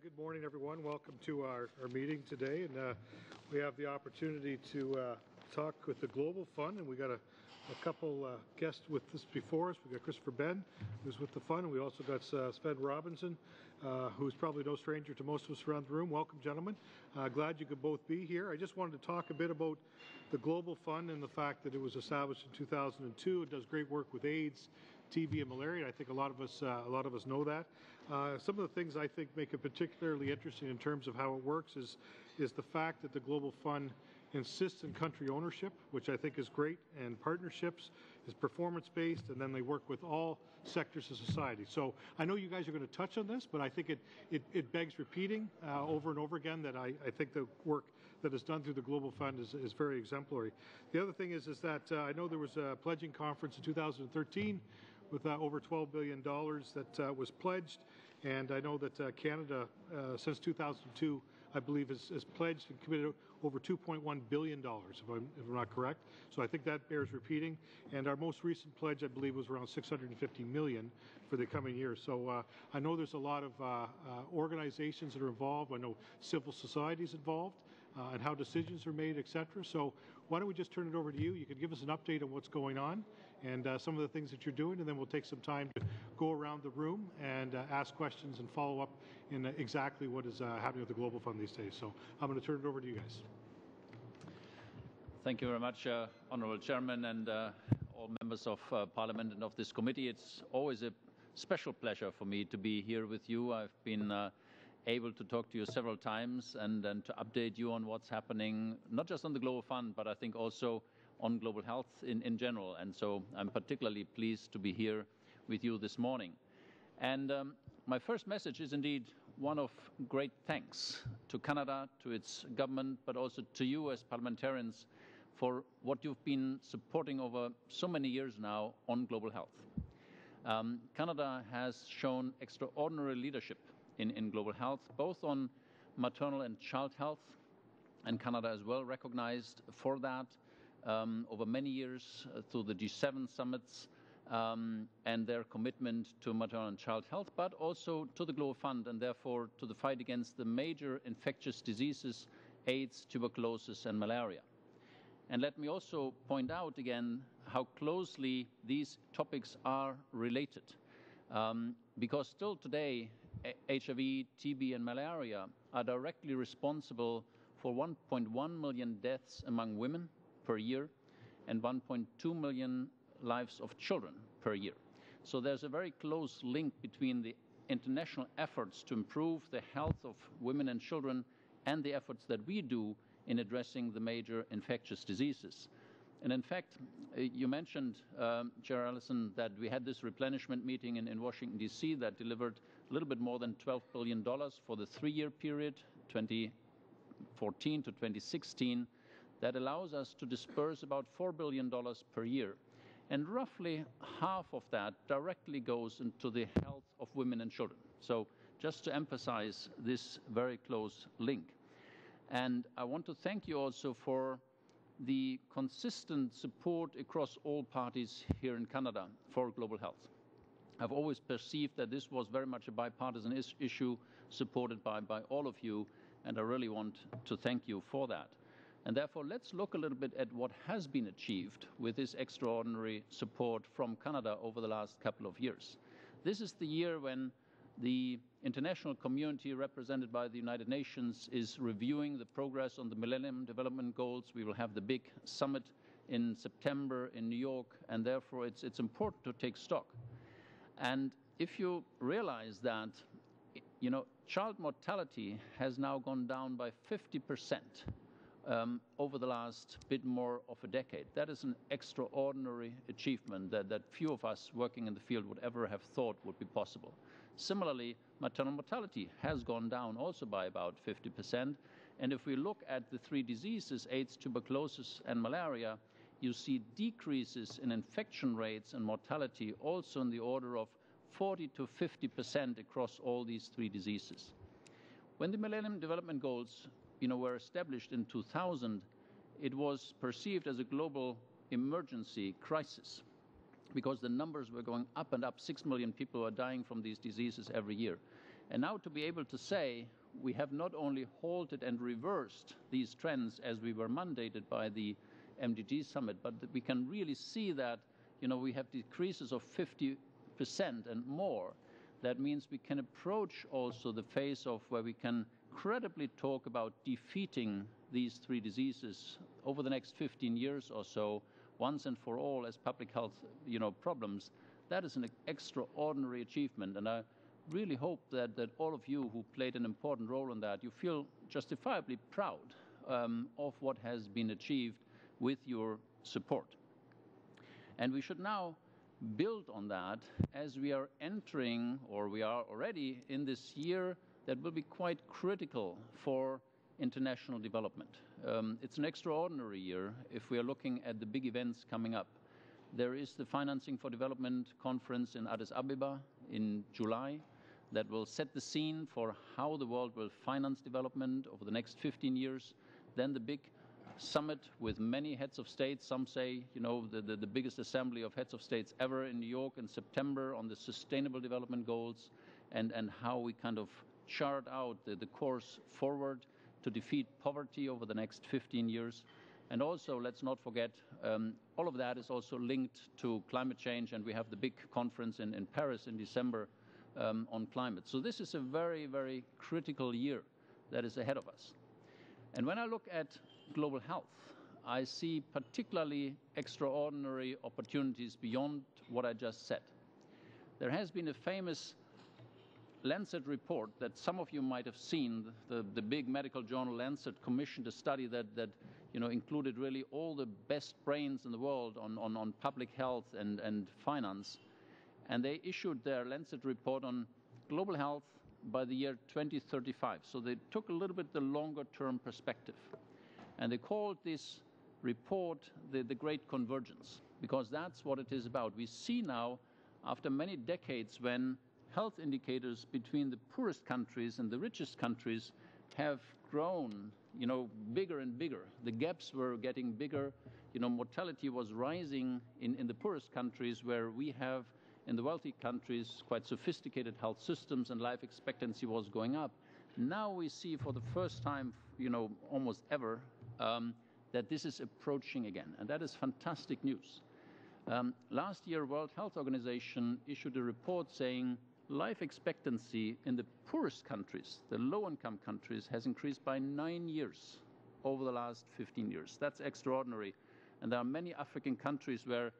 Good morning, everyone. Welcome to our meeting today, and we have the opportunity to talk with the Global Fund, and we got a couple guests with us before us. We got Christopher Ben, who's with the fund, and we also got Sven Robinson, who's probably no stranger to most of us around the room. Welcome, gentlemen. Glad you could both be here. I just wanted to talk a bit about the Global Fund and the fact that it was established in 2002. It does great work with AIDS, TB, and malaria. I think a lot of us know that. Some of the things I think make it particularly interesting in terms of how it works is the fact that the Global Fund insists in country ownership, which I think is great, and partnerships, is performance-based, and then they work with all sectors of society. So I know you guys are going to touch on this, but I think it begs repeating over and over again that I think the work that is done through the Global Fund is very exemplary. The other thing is that I know there was a pledging conference in 2013 with over $12 billion that was pledged, and I know that Canada, since 2002, I believe, has pledged and committed over $2.1 billion, if I'm not correct. So I think that bears repeating. And our most recent pledge, I believe, was around $650 million for the coming years. So I know there's a lot of organizations that are involved. I know civil society is involved, and how decisions are made, etc. So why don't we just turn it over to you? You can give us an update on what's going on and some of the things that you're doing, and then we'll take some time to go around the room and ask questions and follow up in exactly what is happening with the Global Fund these days. So I'm going to turn it over to you guys. Thank you very much, Honourable Chairman, and all members of Parliament and of this committee. It's always a special pleasure for me to be here with you. I've been able to talk to you several times and to update you on what's happening, not just on the Global Fund, but I think also on global health in general. And so I'm particularly pleased to be here with you this morning. And my first message is indeed one of great thanks to Canada, to its government, but also to you as parliamentarians for what you've been supporting over so many years now on global health. Canada has shown extraordinary leadership in global health, both on maternal and child health, and Canada is well recognized for that over many years through the G7 summits and their commitment to maternal and child health, but also to the Global Fund and therefore to the fight against the major infectious diseases, AIDS, tuberculosis and malaria. And let me also point out again how closely these topics are related, because still today HIV, TB and malaria are directly responsible for 1.1 million deaths among women per year and 1.2 million lives of children per year. So there's a very close link between the international efforts to improve the health of women and children and the efforts that we do in addressing the major infectious diseases. And in fact, you mentioned, Chair Ellison, that we had this replenishment meeting in Washington, D.C. that delivered a little bit more than $12 billion for the 3-year period, 2014 to 2016, that allows us to disperse about $4 billion per year. And roughly half of that directly goes into the health of women and children. So just to emphasize this very close link. And I want to thank you also for the consistent support across all parties here in Canada for global health. I've always perceived that this was very much a bipartisan issue supported by all of you, and I really want to thank you for that. And therefore, let's look a little bit at what has been achieved with this extraordinary support from Canada over the last couple of years. This is the year when the international community represented by the United Nations is reviewing the progress on the Millennium Development Goals. We will have the big summit in September in New York, and therefore it's important to take stock. And if you realize that, child mortality has now gone down by 50%. Over the last bit more of a decade. That is an extraordinary achievement that few of us working in the field would ever have thought would be possible. Similarly, maternal mortality has gone down also by about 50%. And if we look at the 3 diseases, AIDS, tuberculosis and malaria, you see decreases in infection rates and mortality also in the order of 40 to 50% across all these 3 diseases. When the Millennium Development Goals were established in 2000, it was perceived as a global emergency crisis because the numbers were going up and up. 6 million people are dying from these diseases every year. And now to be able to say we have not only halted and reversed these trends as we were mandated by the MDG summit, but that we can really see that, we have decreases of 50% and more. That means we can approach also the phase of where we can credibly talk about defeating these three diseases over the next 15 years or so, once and for all, as public health, problems. That is an extraordinary achievement, and I really hope that all of you who played an important role in that, you feel justifiably proud of what has been achieved with your support. And we should now build on that as we are entering, or we are already in this year that will be quite critical for international development. It's an extraordinary year if we are looking at the big events coming up. There is the Financing for Development conference in Addis Ababa in July that will set the scene for how the world will finance development over the next 15 years. Then the big summit with many heads of states, some say, the biggest assembly of heads of states ever in New York in September on the Sustainable Development Goals and how we kind of chart out the course forward to defeat poverty over the next 15 years. And also, let's not forget, all of that is also linked to climate change, and we have the big conference in Paris in December on climate. So this is a very, very critical year that is ahead of us. And when I look at global health, I see particularly extraordinary opportunities beyond what I just said. There has been a famous Lancet report that some of you might have seen. The big medical journal Lancet commissioned a study that included really all the best brains in the world on public health and finance. And they issued their Lancet report on global health by the year 2035. So they took a little bit the longer-term perspective. And they called this report the Great Convergence, because that's what it is about. We see now, after many decades, when health indicators between the poorest countries and the richest countries have grown, bigger and bigger. The gaps were getting bigger. Mortality was rising in the poorest countries, where we have, in the wealthy countries, quite sophisticated health systems, and life expectancy was going up. Now we see for the first time, almost ever, that this is approaching again, and that is fantastic news. Last year, World Health Organization issued a report saying life expectancy in the poorest countries, the low-income countries, has increased by 9 years over the last 15 years. That's extraordinary. And there are many African countries where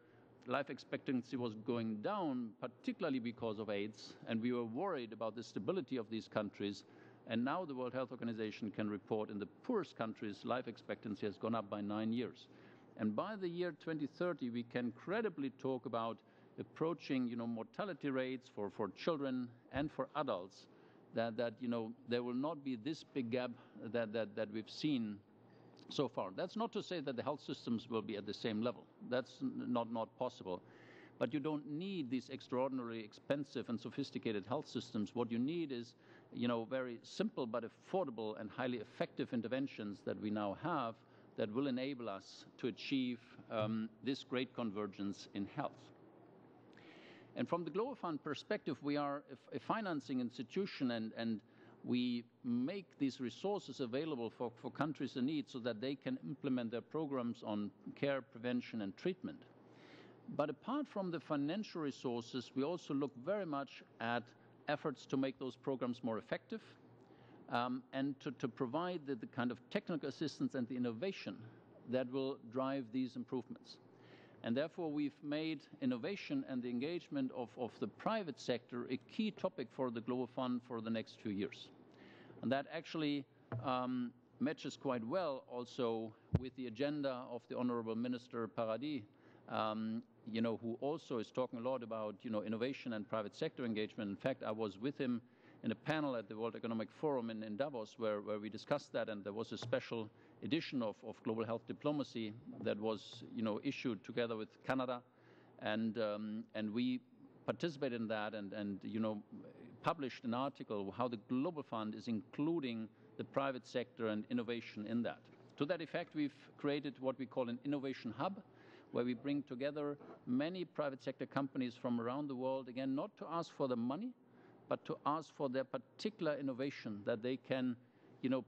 life expectancy was going down, particularly because of AIDS, and we were worried about the stability of these countries. And now the World Health Organization can report in the poorest countries, life expectancy has gone up by 9 years. And by the year 2030, we can credibly talk about approaching, mortality rates for children and for adults, that there will not be this big gap that we've seen so far. That's not to say that the health systems will be at the same level. That's not possible. But you don't need these extraordinarily expensive and sophisticated health systems. What you need is, very simple but affordable and highly effective interventions that we now have that will enable us to achieve this great convergence in health. And from the Global Fund perspective, we are a financing institution, and we make these resources available for countries in need so that they can implement their programs on care, prevention, and treatment. But apart from the financial resources, we also look very much at efforts to make those programs more effective and to provide the kind of technical assistance and the innovation that will drive these improvements. And therefore, we've made innovation and the engagement of the private sector a key topic for the Global Fund for the next few years. And that actually matches quite well also with the agenda of the Honorable Minister Paradis, who also is talking a lot about, innovation and private sector engagement. In fact, I was with him in a panel at the World Economic Forum in Davos where we discussed that, and there was a special edition of Global Health Diplomacy that was, issued together with Canada, and we participated in that and published an article how the Global Fund is including the private sector and innovation in that. To that effect, we've created what we call an innovation hub, where we bring together many private sector companies from around the world, again, not to ask for the money, but to ask for their particular innovation that they can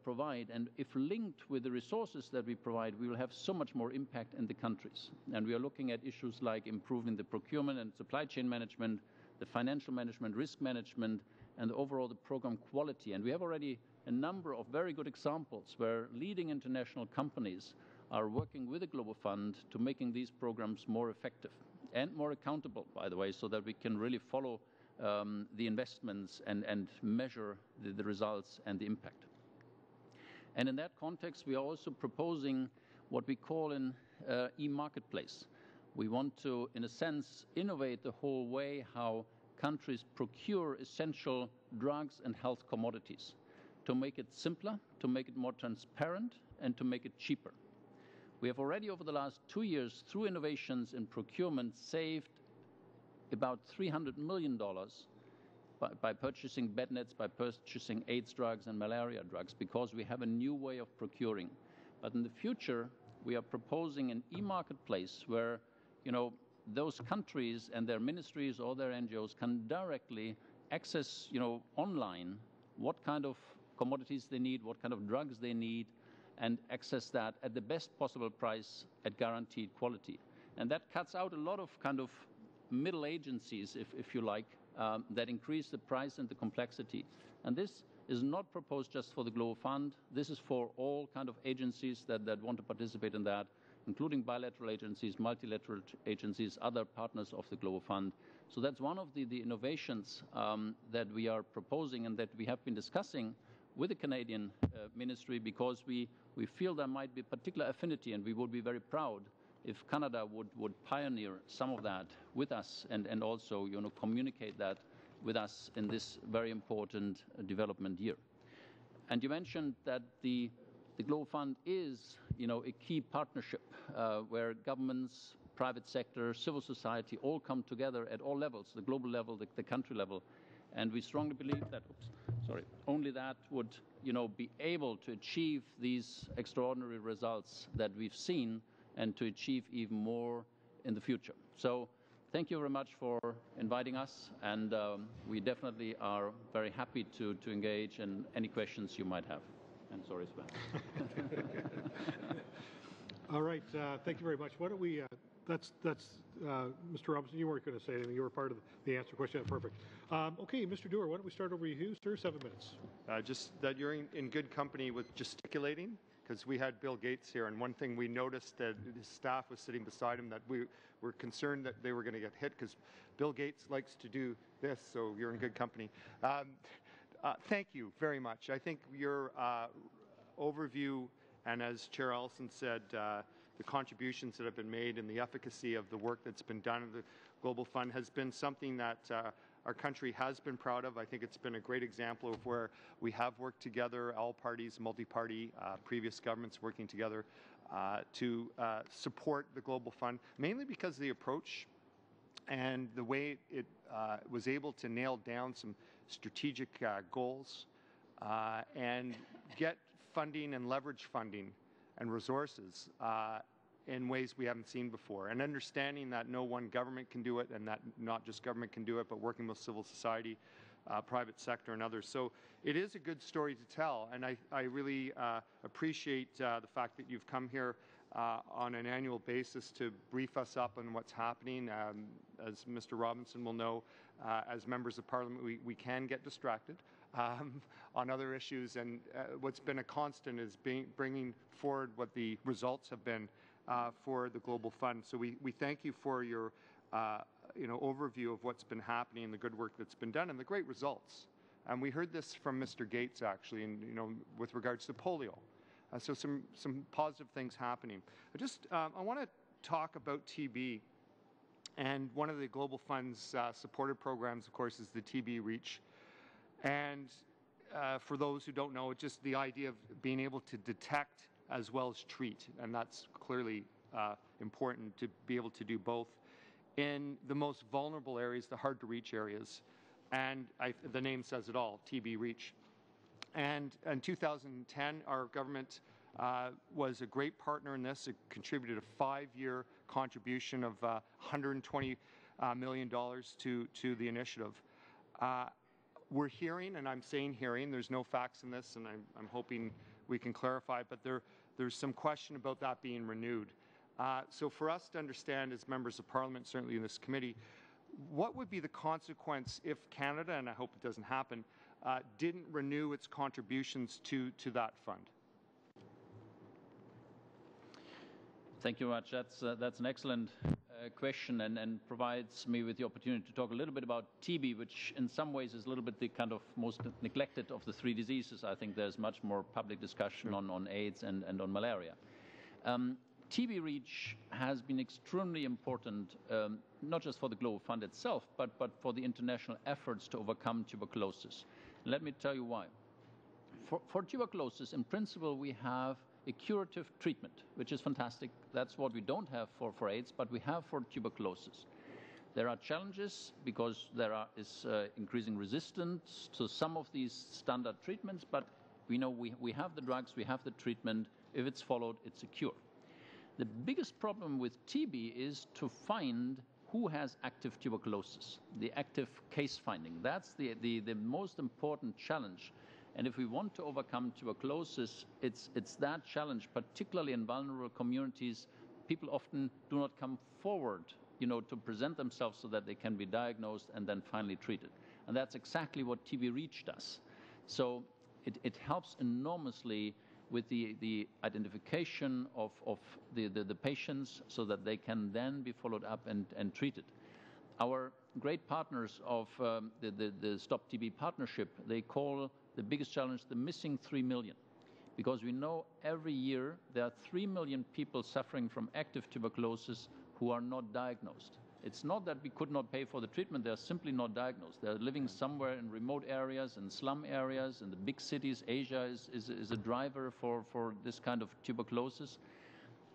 provide. And if linked with the resources that we provide, we will have so much more impact in the countries. And we are looking at issues like improving the procurement and supply chain management, the financial management, risk management, and overall the program quality. And we have already a number of very good examples where leading international companies are working with the Global Fund to making these programs more effective and more accountable, by the way, so that we can really follow the investments and measure the results and the impact. And in that context, we are also proposing what we call an e-marketplace. We want to, in a sense, innovate the whole way how countries procure essential drugs and health commodities, to make it simpler, to make it more transparent, and to make it cheaper. We have already, over the last 2 years, through innovations in procurement, saved about $300 million by purchasing bed nets, by purchasing AIDS drugs and malaria drugs, because we have a new way of procuring. But in the future, we are proposing an e-marketplace where, those countries and their ministries or their NGOs can directly access, online what kind of commodities they need, what kind of drugs they need, and access that at the best possible price at guaranteed quality. And that cuts out a lot of kind of middle agencies, if you like, that increase the price and the complexity. And this is not proposed just for the Global Fund. This is for all kind of agencies that want to participate in that, including bilateral agencies, multilateral agencies, other partners of the Global Fund. So that's one of the innovations that we are proposing and that we have been discussing with the Canadian ministry, because we feel there might be particular affinity, and we would be very proud if Canada would pioneer some of that with us and also communicate that with us in this very important development year. And you mentioned that the Global Fund is a key partnership where governments, private sector, civil society all come together at all levels, the global level, the country level. And we strongly believe that only that would be able to achieve these extraordinary results that we've seen, and to achieve even more in the future. So thank you very much for inviting us, and we definitely are very happy to engage in any questions you might have. And sorry, Sven. All right, thank you very much. Why don't we, Mr. Robinson, you weren't going to say anything. You were part of the answer question. Perfect. Okay, Mr. Dewar, why don't we start over you, sir? 7 minutes. Just that you're in good company with gesticulating, because we had Bill Gates here, and one thing we noticed that his staff was sitting beside him, that we were concerned that they were going to get hit, because Bill Gates likes to do this, so you're in good company. Thank you very much. I think your overview, and as Chair Ellison said, the contributions that have been made and the efficacy of the work that's been done in the Global Fund has been something that our country has been proud of. I think it's been a great example of where we have worked together, all parties, multi-party, previous governments working together to support the Global Fund, mainly because of the approach and the way it was able to nail down some strategic goals and get funding and leverage funding and resources in ways we haven't seen before, and understanding that no one government can do it, and that not just government can do it, but working with civil society, private sector, and others. So it is a good story to tell, and I really appreciate the fact that you've come here on an annual basis to brief us up on what's happening. As Mr. Robinson will know, as members of Parliament, we can get distracted on other issues, and what's been a constant is bringing forward what the results have been for the Global Fund. So we thank you for your overview of what's been happening and the good work that's been done and the great results. And we heard this from Mr. Gates, actually, and with regards to polio. So some positive things happening. I want to talk about TB, and one of the Global Fund's supported programs, of course, is the TB Reach. And for those who don't know, it's just the idea of being able to detect as well as treat, and that's clearly important to be able to do both in the most vulnerable areas, the hard-to-reach areas. And the name says it all, TB Reach. And in 2010, our government was a great partner in this. It contributed a 5-year contribution of $120 million to the initiative. we're hearing, and I'm saying hearing, there's no facts in this, and I'm hoping we can clarify, but there's some question about that being renewed. So for us to understand as members of Parliament, certainly in this committee, what would be the consequence if Canada, and I hope it doesn't happen, didn't renew its contributions to that fund? Thank you very much. That's an excellent question and provides me with the opportunity to talk a little bit about TB, which in some ways is a little bit the kind of most neglected of the three diseases. I think there's much more public discussion on AIDS and on malaria. TB REACH has been extremely important, not just for the Global Fund itself, but for the international efforts to overcome tuberculosis. Let me tell you why. For tuberculosis, in principle, we have a curative treatment, which is fantastic. That's what we don't have for AIDS, but we have for tuberculosis. There are challenges because there is increasing resistance to some of these standard treatments, but we know we have the drugs, we have the treatment. If it's followed, it's a cure. The biggest problem with TB is to find who has active tuberculosis, the active case finding. That's the most important challenge. And if we want to overcome tuberculosis, it's that challenge, particularly in vulnerable communities. People often do not come forward, to present themselves so that they can be diagnosed and then finally treated. And that's exactly what TB REACH does. So it helps enormously with the identification of the patients so that they can then be followed up and treated. Our great partners of the Stop TB Partnership, they call the biggest challenge the missing 3 million. Because we know every year there are 3 million people suffering from active tuberculosis who are not diagnosed. It's not that we could not pay for the treatment, they're simply not diagnosed. They're living somewhere in remote areas, in slum areas, in the big cities. Asia is a driver for this kind of tuberculosis.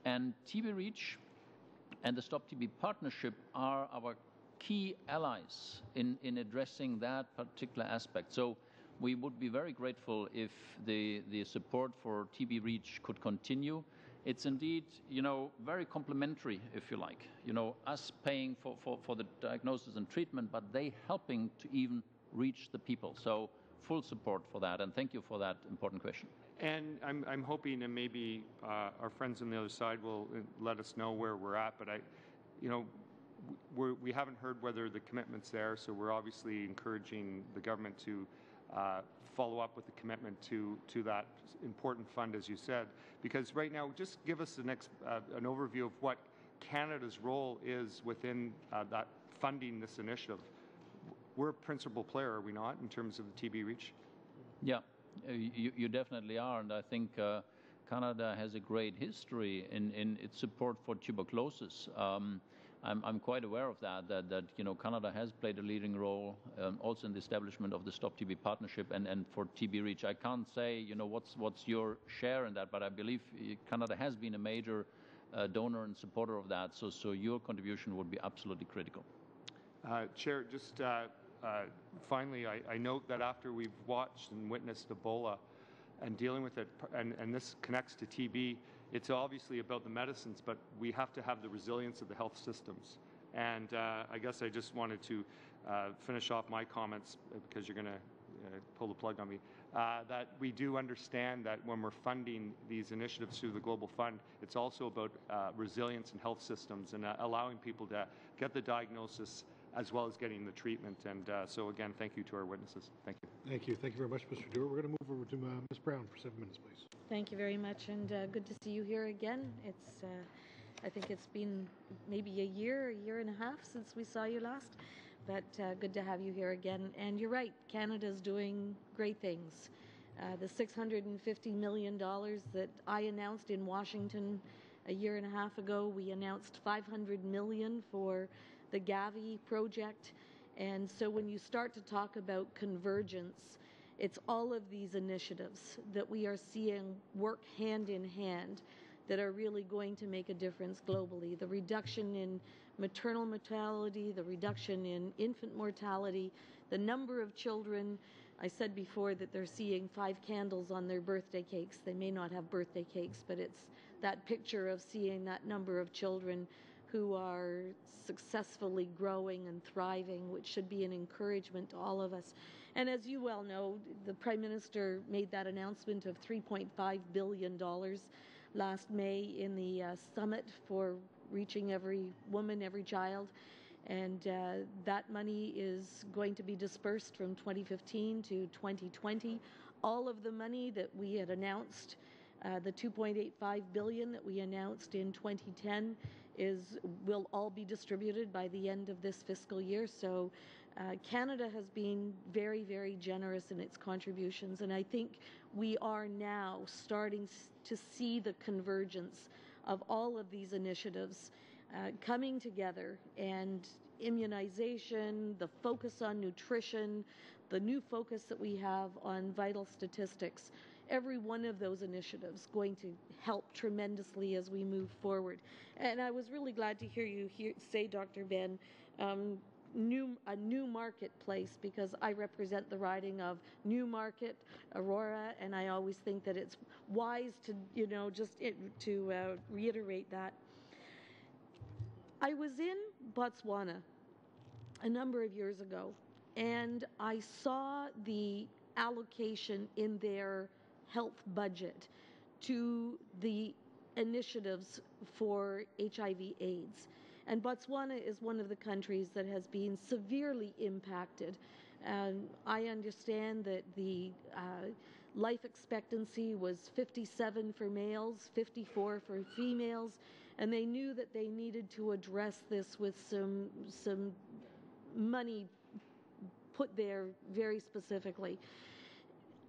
And TB REACH and the Stop TB Partnership are our key allies in addressing that particular aspect. So we would be very grateful if the support for TB REACH could continue. It's indeed, very complementary, if you like. Us paying for the diagnosis and treatment, but they helping to even reach the people. So full support for that, and thank you for that important question. And I'm hoping, and maybe our friends on the other side will let us know where we're at, but we haven't heard whether the commitment's there, so we're obviously encouraging the government to follow up with the commitment to that important fund, as you said, because right now, just give us an overview of what Canada's role is within that funding this initiative. We're a principal player, are we not, in terms of the TB REACH? Yeah, you definitely are, and I think Canada has a great history in its support for tuberculosis. I'm quite aware of that Canada has played a leading role also in the establishment of the Stop TB Partnership and for TB REACH. I can't say, what's your share in that, but I believe Canada has been a major donor and supporter of that, so your contribution would be absolutely critical. Chair, just finally, I note that after we've watched and witnessed Ebola and dealing with it, and this connects to TB, it's obviously about the medicines, but we have to have the resilience of the health systems. And I guess I just wanted to finish off my comments, because you're going to pull the plug on me, that we do understand that when we're funding these initiatives through the Global Fund, it's also about resilience in health systems and allowing people to get the diagnosis as well as getting the treatment. And so again, thank you to our witnesses. Thank you. Thank you. Thank you very much, Mr. Dewar. We're going to move over to Ms. Brown for 7 minutes, please. Thank you very much, and good to see you here again. I think it's been maybe a year and a half since we saw you last, but good to have you here again. And you're right, Canada's doing great things. The $650 million that I announced in Washington a year and a half ago, we announced $500 million for the Gavi project. And so when you start to talk about convergence, it's all of these initiatives that we are seeing work hand in hand that are really going to make a difference globally. The reduction in maternal mortality, the reduction in infant mortality, the number of children. I said before that they're seeing 5 candles on their birthday cakes. They may not have birthday cakes, but it's that picture of seeing that number of children who are successfully growing and thriving, which should be an encouragement to all of us. And as you well know, the Prime Minister made that announcement of $3.5 billion last May in the summit for reaching every woman, every child. And that money is going to be dispersed from 2015 to 2020. All of the money that we had announced, the $2.85 billion that we announced in 2010, will all be distributed by the end of this fiscal year. So Canada has been very, very generous in its contributions, and I think we are now starting to see the convergence of all of these initiatives coming together, and immunization, the focus on nutrition, the new focus that we have on vital statistics. Every one of those initiatives going to help tremendously as we move forward. And I was really glad to hear you say, Dr. Ben, a new marketplace, because I represent the riding of Newmarket, Aurora, and I always think that it's wise to reiterate that. I was in Botswana a number of years ago, and I saw the allocation in their health budget to the initiatives for HIV/AIDS. And Botswana is one of the countries that has been severely impacted. I understand that the life expectancy was 57 for males, 54 for females, and they knew that they needed to address this with some money put there very specifically.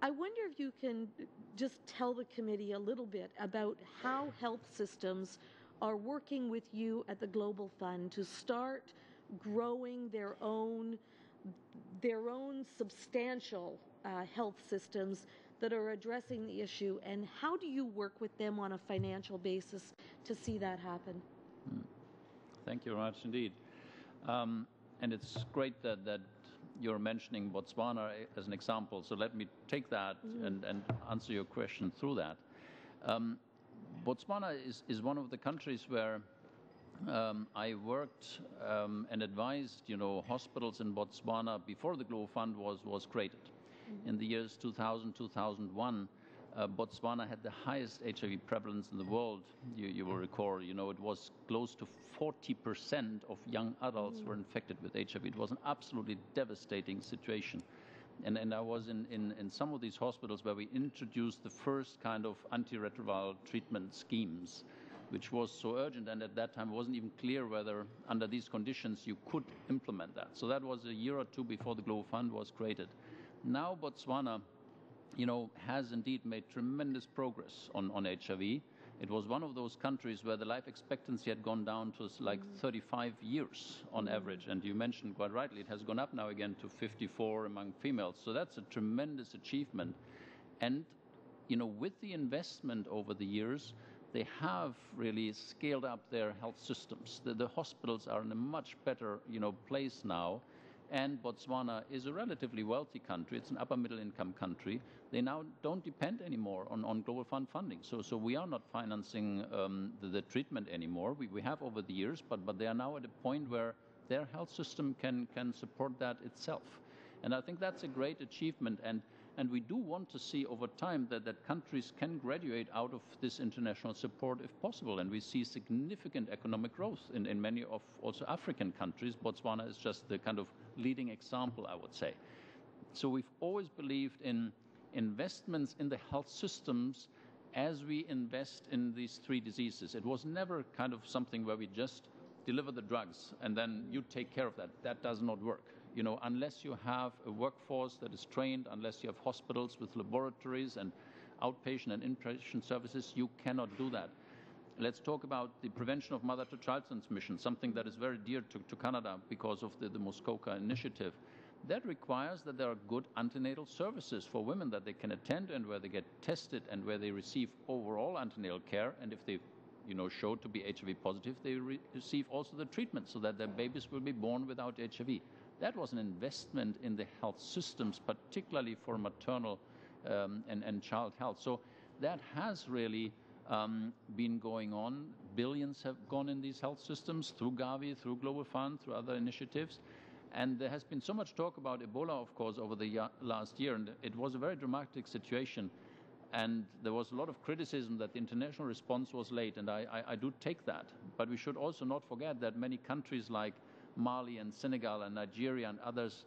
I wonder if you can just tell the committee a little bit about how health systems are working with you at the Global Fund to start growing their own substantial health systems that are addressing the issue, and how do you work with them on a financial basis to see that happen? Thank you very much indeed. And it's great that you're mentioning Botswana as an example, so let me take that and answer your question through that. Botswana is one of the countries where I worked and advised, hospitals in Botswana before the Global Fund was created. In the years 2000, 2001, Botswana had the highest HIV prevalence in the world. You will recall, it was close to 40% of young adults were infected with HIV. It was an absolutely devastating situation. And I was in some of these hospitals where we introduced the first kind of antiretroviral treatment schemes, which was so urgent, and at that time it wasn't even clear whether under these conditions you could implement that. So that was a year or two before the Global Fund was created. Now Botswana, has indeed made tremendous progress on HIV. It was one of those countries where the life expectancy had gone down to like 35 years on average. And you mentioned quite rightly, it has gone up now again to 54 among females. So that's a tremendous achievement. And, with the investment over the years, they have really scaled up their health systems. The hospitals are in a much better, place now. And Botswana is a relatively wealthy country. It's an upper middle income country. They now don't depend anymore on Global Fund funding. So we are not financing the treatment anymore. We have over the years, but they are now at a point where their health system can support that itself. And I think that's a great achievement. And we do want to see over time that countries can graduate out of this international support if possible. And we see significant economic growth in many of also African countries. Botswana is just the kind of leading example, I would say. So we've always believed in investments in the health systems as we invest in these three diseases. It was never kind of something where we just deliver the drugs and then you take care of that. That does not work. Unless you have a workforce that is trained, unless you have hospitals with laboratories and outpatient and inpatient services, you cannot do that. Let's talk about the prevention of mother-to-child transmission, something that is very dear to Canada because of the Muskoka initiative. That requires that there are good antenatal services for women that they can attend and where they get tested and where they receive overall antenatal care. And if they show to be HIV positive, they receive also the treatment so that their babies will be born without HIV. That was an investment in the health systems, particularly for maternal and child health. So that has really been going on. Billions have gone in these health systems through Gavi, through Global Fund, through other initiatives. And there has been so much talk about Ebola, of course, over the last year, and it was a very dramatic situation. And there was a lot of criticism that the international response was late, and I do take that. But we should also not forget that many countries like Mali and Senegal and Nigeria and others,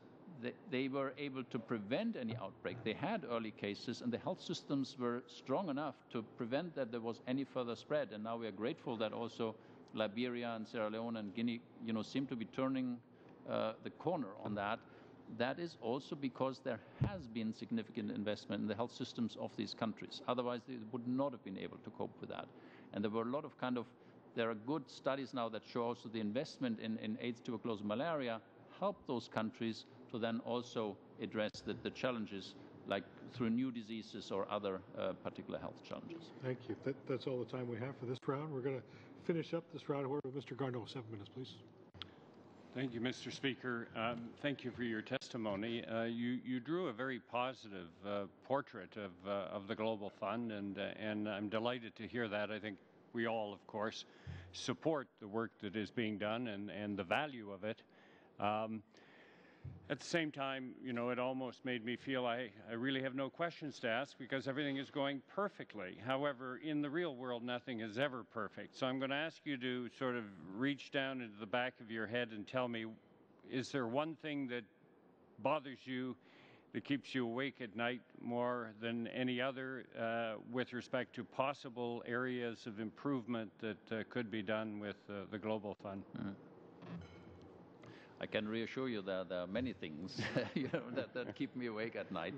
they were able to prevent any outbreak. They had early cases, and the health systems were strong enough to prevent that there was any further spread. And now we are grateful that also Liberia and Sierra Leone and Guinea, seem to be turning the corner on that. That is also because there has been significant investment in the health systems of these countries. Otherwise, they would not have been able to cope with that. And there were a lot of there are good studies now that show also the investment in AIDS, tuberculosis, malaria help those countries to then also address the challenges, like through new diseases or other particular health challenges. Thank you. That's all the time we have for this round. We're going to finish up this round with Mr. Garneau. 7 minutes, please. Thank you, Mr. Speaker. Thank you for your testimony. You drew a very positive portrait of the Global Fund, and I'm delighted to hear that. I think we all, of course, support the work that is being done and the value of it. At the same time, it almost made me feel I really have no questions to ask because everything is going perfectly. However, in the real world, nothing is ever perfect. So I'm going to ask you to sort of reach down into the back of your head and tell me, is there one thing that bothers you, that keeps you awake at night more than any other with respect to possible areas of improvement that could be done with the Global Fund? Mm-hmm. I can reassure you that there are many things that keep me awake at night.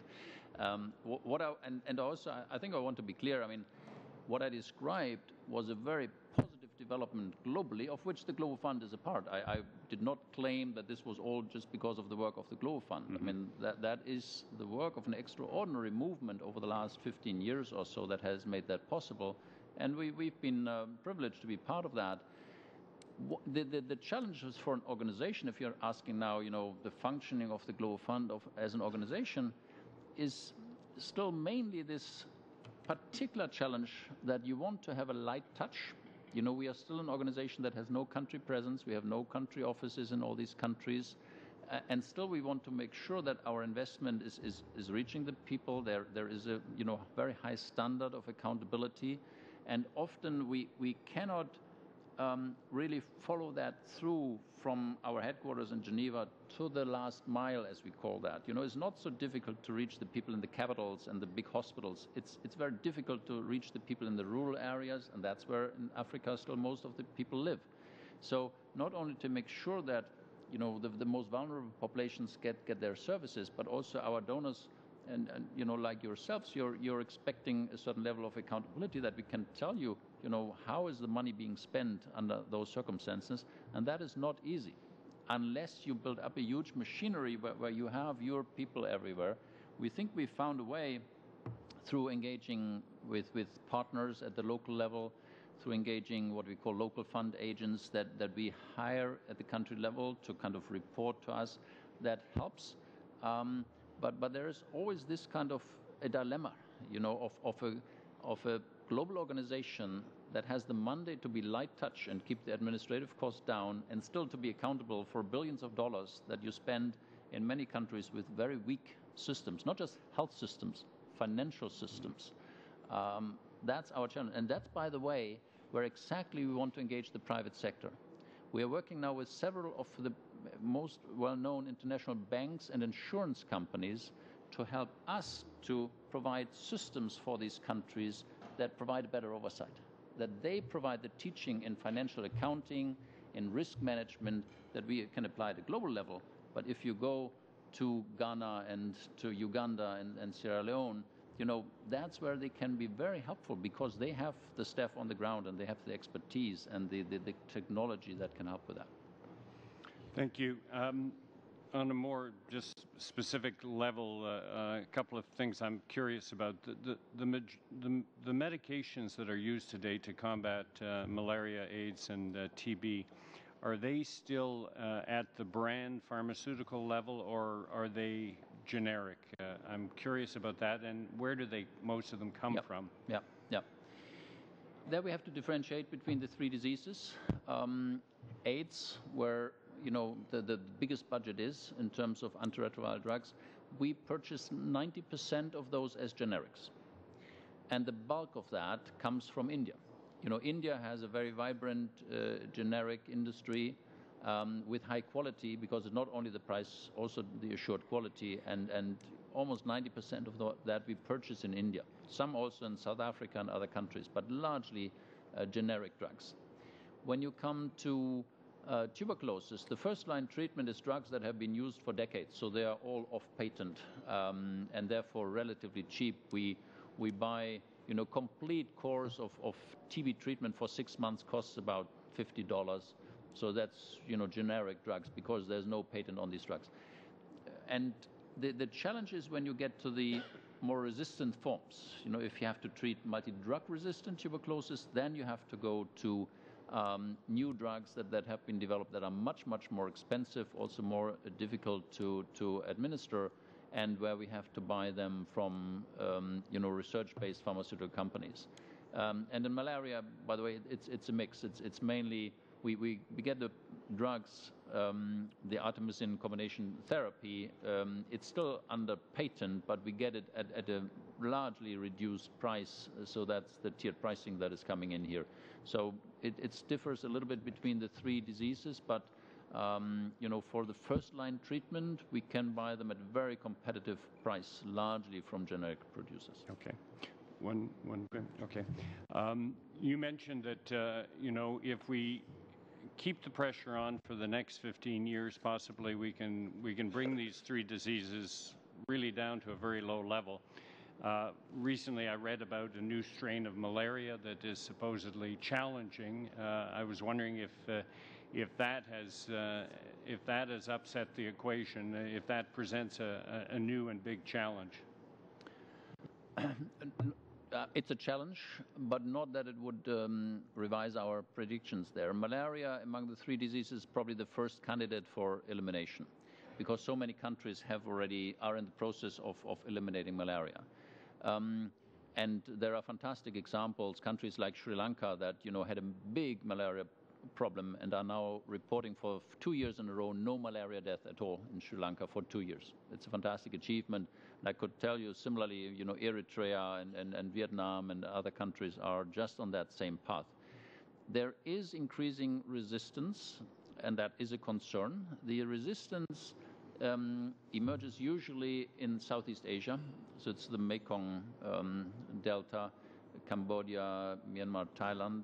Also, I think I want to be clear. I mean, what I described was a very positive development globally, of which the Global Fund is a part. I did not claim that this was all just because of the work of the Global Fund. Mm-hmm. I mean, that is the work of an extraordinary movement over the last 15 years or so that has made that possible. And we've been privileged to be part of that. The challenges for an organization, if you're asking now, the functioning of the Global Fund as an organization, is still mainly this particular challenge that you want to have a light touch. We are still an organization that has no country presence. We have no country offices in all these countries. And still we want to make sure that our investment is reaching the people. There is a very high standard of accountability. And often we cannot really follow that through from our headquarters in Geneva to the last mile, as we call that. It's not so difficult to reach the people in the capitals and the big hospitals. It's very difficult to reach the people in the rural areas, and that's where in Africa still most of the people live. So not only to make sure that the most vulnerable populations get their services, but also our donors and like yourselves, you're expecting a certain level of accountability that we can tell you, how is the money being spent under those circumstances, and that is not easy unless you build up a huge machinery where you have your people everywhere. We think we found a way through engaging with partners at the local level, through engaging what we call local fund agents that we hire at the country level to kind of report to us. That helps. But there is always this kind of a dilemma, of a global organization that has the mandate to be light touch and keep the administrative costs down, and still to be accountable for billions of dollars that you spend in many countries with very weak systems, not just health systems, financial systems. That's our challenge, and that's, by the way, where exactly we want to engage the private sector. We are working now with several of the most well-known international banks and insurance companies to help us to provide systems for these countries that provide better oversight, that they provide the teaching in financial accounting, in risk management that we can apply at a global level. But if you go to Ghana and to Uganda and Sierra Leone, that's where they can be very helpful because they have the staff on the ground and they have the expertise and the technology that can help with that. Thank you. On a more just specific level, a couple of things I'm curious about. The medications that are used today to combat malaria, AIDS, and TB, are they still at the brand pharmaceutical level, or are they generic? I'm curious about that, and where do most of them come from? Yeah. There we have to differentiate between the three diseases. AIDS, where the biggest budget is in terms of antiretroviral drugs, we purchase 90% of those as generics. And the bulk of that comes from India. India has a very vibrant generic industry with high quality, because it's not only the price, also the assured quality, and almost 90% of that we purchase in India. Some also in South Africa and other countries, but largely generic drugs. When you come to tuberculosis, the first-line treatment is drugs that have been used for decades, so they are all off patent and therefore relatively cheap. We buy, complete course of TB treatment for 6 months costs about $50. So that's, generic drugs, because there's no patent on these drugs. And the challenge is when you get to the more resistant forms. If you have to treat multi-drug resistant tuberculosis, then you have to go to new drugs that have been developed that are much, much more expensive, also more difficult to administer, and where we have to buy them from, research-based pharmaceutical companies. And in malaria, by the way, it's a mix. It's mainly, we get the drugs, the artemisinin combination therapy. It's still under patent, but we get it at a largely reduced price. So that's the tiered pricing that is coming in here. So it differs a little bit between the three diseases, but for the first-line treatment, we can buy them at a very competitive price, largely from generic producers. Okay. Okay. You mentioned that, if we keep the pressure on for the next 15 years, possibly we can bring these three diseases really down to a very low level. Recently, I read about a new strain of malaria that is supposedly challenging. I was wondering if that has upset the equation, if that presents a new and big challenge. It's a challenge, but not that it would revise our predictions there. Malaria, among the three diseases, is probably the first candidate for elimination, because so many countries are in the process of eliminating malaria. And there are fantastic examples, countries like Sri Lanka that, had a big malaria problem and are now reporting for 2 years in a row no malaria death at all in Sri Lanka for 2 years. It's a fantastic achievement. And I could tell you similarly, Eritrea and Vietnam and other countries are just on that same path. There is increasing resistance, and that is a concern. The resistance emerges usually in Southeast Asia, so it's the Mekong Delta, Cambodia, Myanmar, Thailand,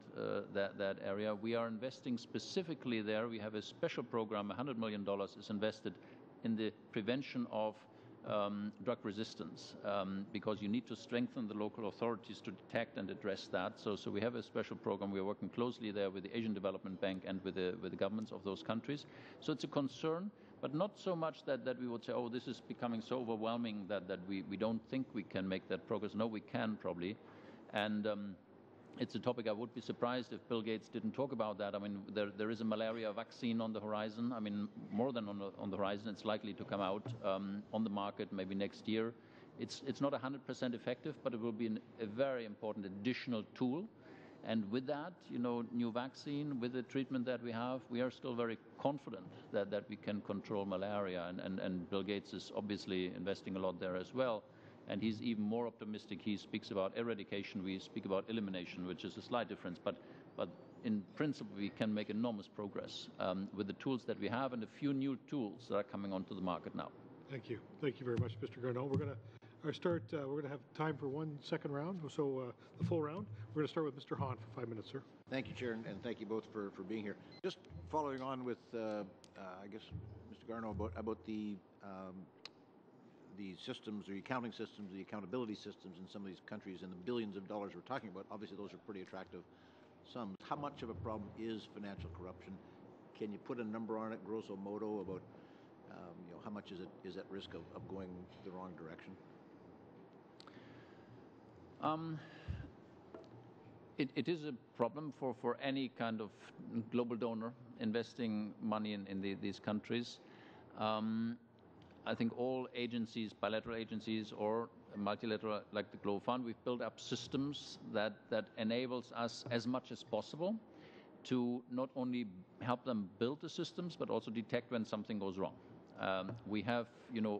that area. We are investing specifically there. We have a special program, $100 million is invested in the prevention of drug resistance, because you need to strengthen the local authorities to detect and address that. So we have a special program. We are working closely there with the Asian Development Bank and with the governments of those countries. So it's a concern, but not so much that we would say, oh, this is becoming so overwhelming that we don't think we can make that progress. No, we can probably. And it's a topic I would be surprised if Bill Gates didn't talk about that. I mean, there is a malaria vaccine on the horizon. I mean, more than on the horizon. It's likely to come out on the market maybe next year. It's not 100% effective, but it will be a very important additional tool. And with that, new vaccine, with the treatment that we have, we are still very confident that we can control malaria. And Bill Gates is obviously investing a lot there as well. And he's even more optimistic. He speaks about eradication. We speak about elimination, which is a slight difference. But in principle, we can make enormous progress with the tools that we have and a few new tools that are coming onto the market now. Thank you. Thank you very much, Mr. Garneau. We're going to have time for one second round, so the full round. We're going to start with Mr. Hahn for 5 minutes, sir. Thank you, Chair, and thank you both for being here. Just following on with, I guess, Mr. Garneau, about the systems, the accounting systems, the accountability systems in some of these countries and the billions of dollars we're talking about. Obviously, those are pretty attractive sums. How much of a problem is financial corruption? Can you put a number on it, grosso modo, about how much is at risk of going the wrong direction? It is a problem for any kind of global donor investing money in these countries. I think all agencies, bilateral agencies or multilateral like the Global Fund, we've built up systems that enables us as much as possible to not only help them build the systems, but also detect when something goes wrong. We have,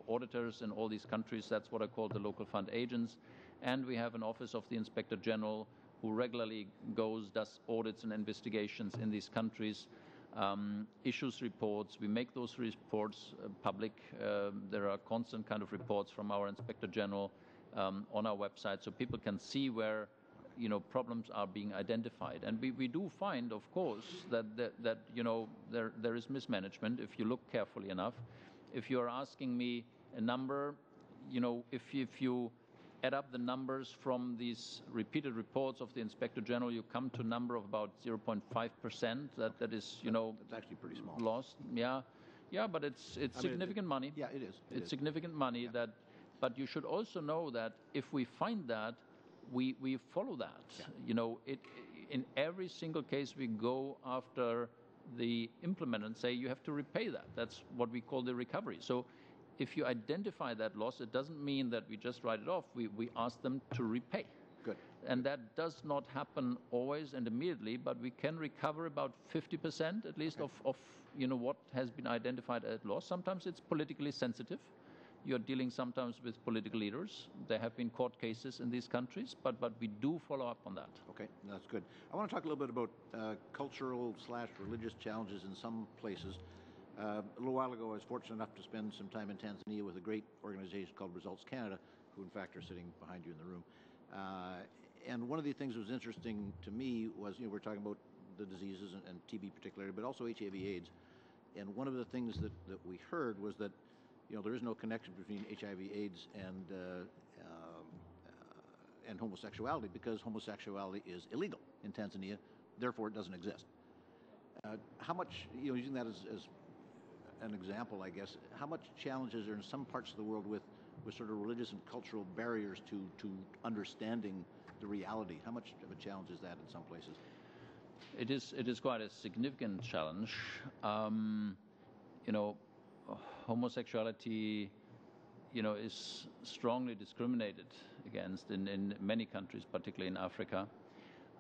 auditors in all these countries. That's what I call the local fund agents. And we have an office of the Inspector General who regularly does audits and investigations in these countries, issues reports. We make those reports public. There are constant kind of reports from our Inspector General on our website, so people can see where problems are being identified. And we do find, of course, that there is mismanagement if you look carefully enough. If you're asking me a number, if you add up the numbers from these repeated reports of the Inspector General, you come to a number of about 0.5%. That is, it's actually pretty small. Lost. Yeah, but it's significant money. Yeah, it is. It's significant money. Yeah. But you should also know that if we find that, we follow that. Yeah. In every single case, we go after the implementer and say you have to repay that. That's what we call the recovery. So if you identify that loss, it doesn't mean that we just write it off. We ask them to repay. Good. And that does not happen always and immediately, but we can recover about 50% at least of what has been identified as loss. Sometimes it's politically sensitive. You're dealing sometimes with political leaders. There have been court cases in these countries, but we do follow up on that. Okay, that's good. I want to talk a little bit about cultural/religious challenges in some places. A little while ago, I was fortunate enough to spend some time in Tanzania with a great organization called Results Canada, who in fact are sitting behind you in the room. And one of the things that was interesting to me was, we're talking about the diseases and TB particularly, but also HIV/AIDS. And one of the things that we heard was that there is no connection between HIV/AIDS and homosexuality, because homosexuality is illegal in Tanzania, therefore it doesn't exist. How much, using that as an example, I guess, how much challenges are in some parts of the world with sort of religious and cultural barriers to understanding the reality? How much of a challenge is that in some places? It is quite a significant challenge. Homosexuality, is strongly discriminated against in many countries, particularly in Africa.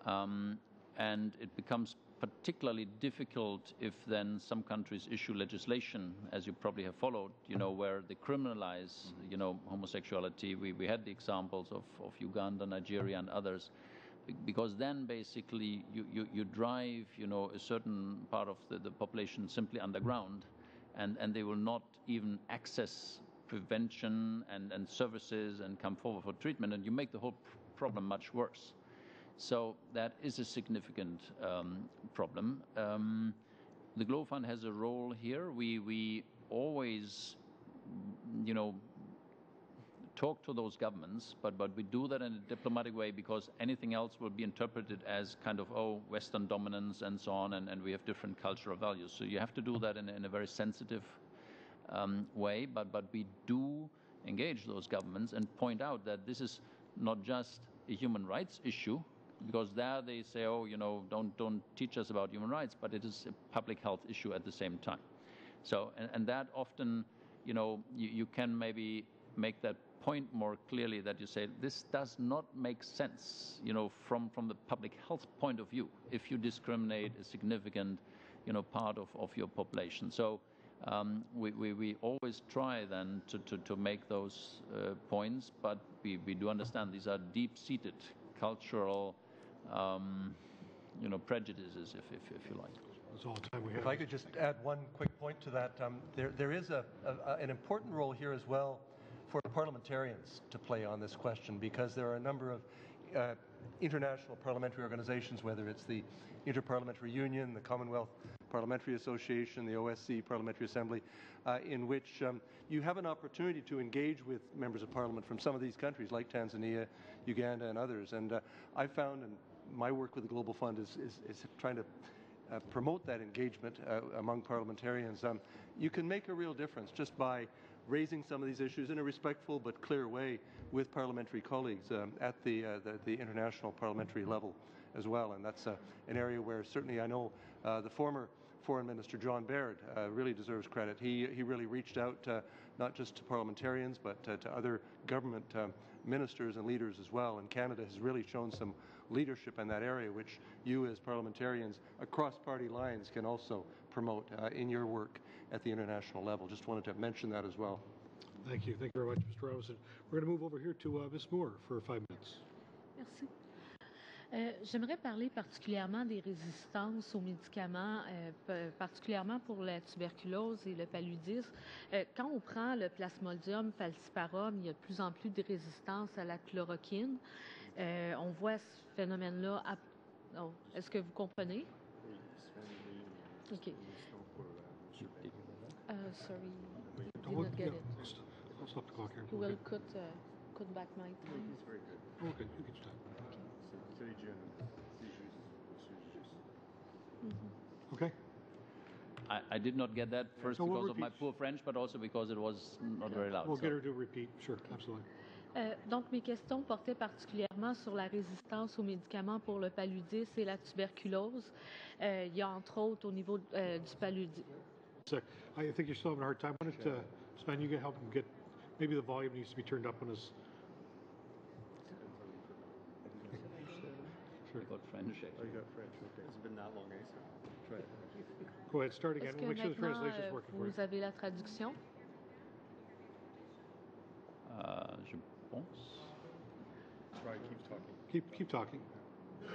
And it becomes particularly difficult if then some countries issue legislation, as you probably have followed, where they criminalize, homosexuality. We had the examples of Uganda, Nigeria, and others, because then basically you drive, a certain part of the population simply underground, and they will not even access prevention and services and come forward for treatment, and you make the whole problem much worse. So that is a significant problem. The Global Fund has a role here. We always, talk to those governments, but we do that in a diplomatic way, because anything else will be interpreted as kind of, Western dominance and so on, and we have different cultural values. So you have to do that in a very sensitive way, but we do engage those governments and point out that this is not just a human rights issue, because there they say, don't teach us about human rights, but it is a public health issue at the same time. So, and that often, you can maybe make that point more clearly, that you say, this does not make sense, from the public health point of view, if you discriminate a significant, part of your population. So we always try then to make those points, but we do understand these are deep-seated cultural prejudices, if you like. That's all the time we have. If I could just add one quick point to that, there is an important role here as well for parliamentarians to play on this question, because there are a number of international parliamentary organizations, whether it's the Inter-Parliamentary Union, the Commonwealth Parliamentary Association, the OSCE Parliamentary Assembly, in which you have an opportunity to engage with members of parliament from some of these countries, like Tanzania, Uganda, and others. And I've found, and my work with the Global Fund is trying to promote that engagement among parliamentarians. You can make a real difference just by raising some of these issues in a respectful but clear way with parliamentary colleagues at the international parliamentary level as well. And that's an area where certainly I know the former Foreign Minister John Baird really deserves credit. He really reached out not just to parliamentarians, but to other government ministers and leaders as well. And Canada has really shown some leadership in that area, which you as parliamentarians across party lines can also promote in your work at the international level. Just wanted to mention that as well. Thank you. Thank you very much, Mr. Robinson. We're going to move over here to Ms. Moore for 5 minutes. Merci. J'aimerais parler particulièrement des résistances aux médicaments, particulièrement pour la tuberculose et le paludisme. Quand on prend le plasmodium falciparum, il y a de plus en plus de résistance à la chloroquine. On voit ce phénomène-là. Oh, est-ce que vous comprenez? OK. Sorry, did not get it. I'll stop the clock here. You will cut back my time. He's very good. Okay, you can stop. Okay. I did not get that first So we'll because of my repeat. poor French, but also because it was not very loud. We'll so. get her to repeat. Sure, absolutely. Donc, mes questions portaient particulièrement sur la résistance aux médicaments pour le paludisme et la tuberculose. Il y a entre autres au niveau du paludisme. I think you're still having a hard time. Why don't Sven, you can help him get, maybe the volume needs to be turned up on his. Sure. You got French. Oh, you got French. Okay. It's been that long, eh? So try it. Go ahead, start again. Est-ce We'll que make sure the maintenant, translation is working for you. vous avez la traduction? Je pense. Try, keep talking. Keep talking.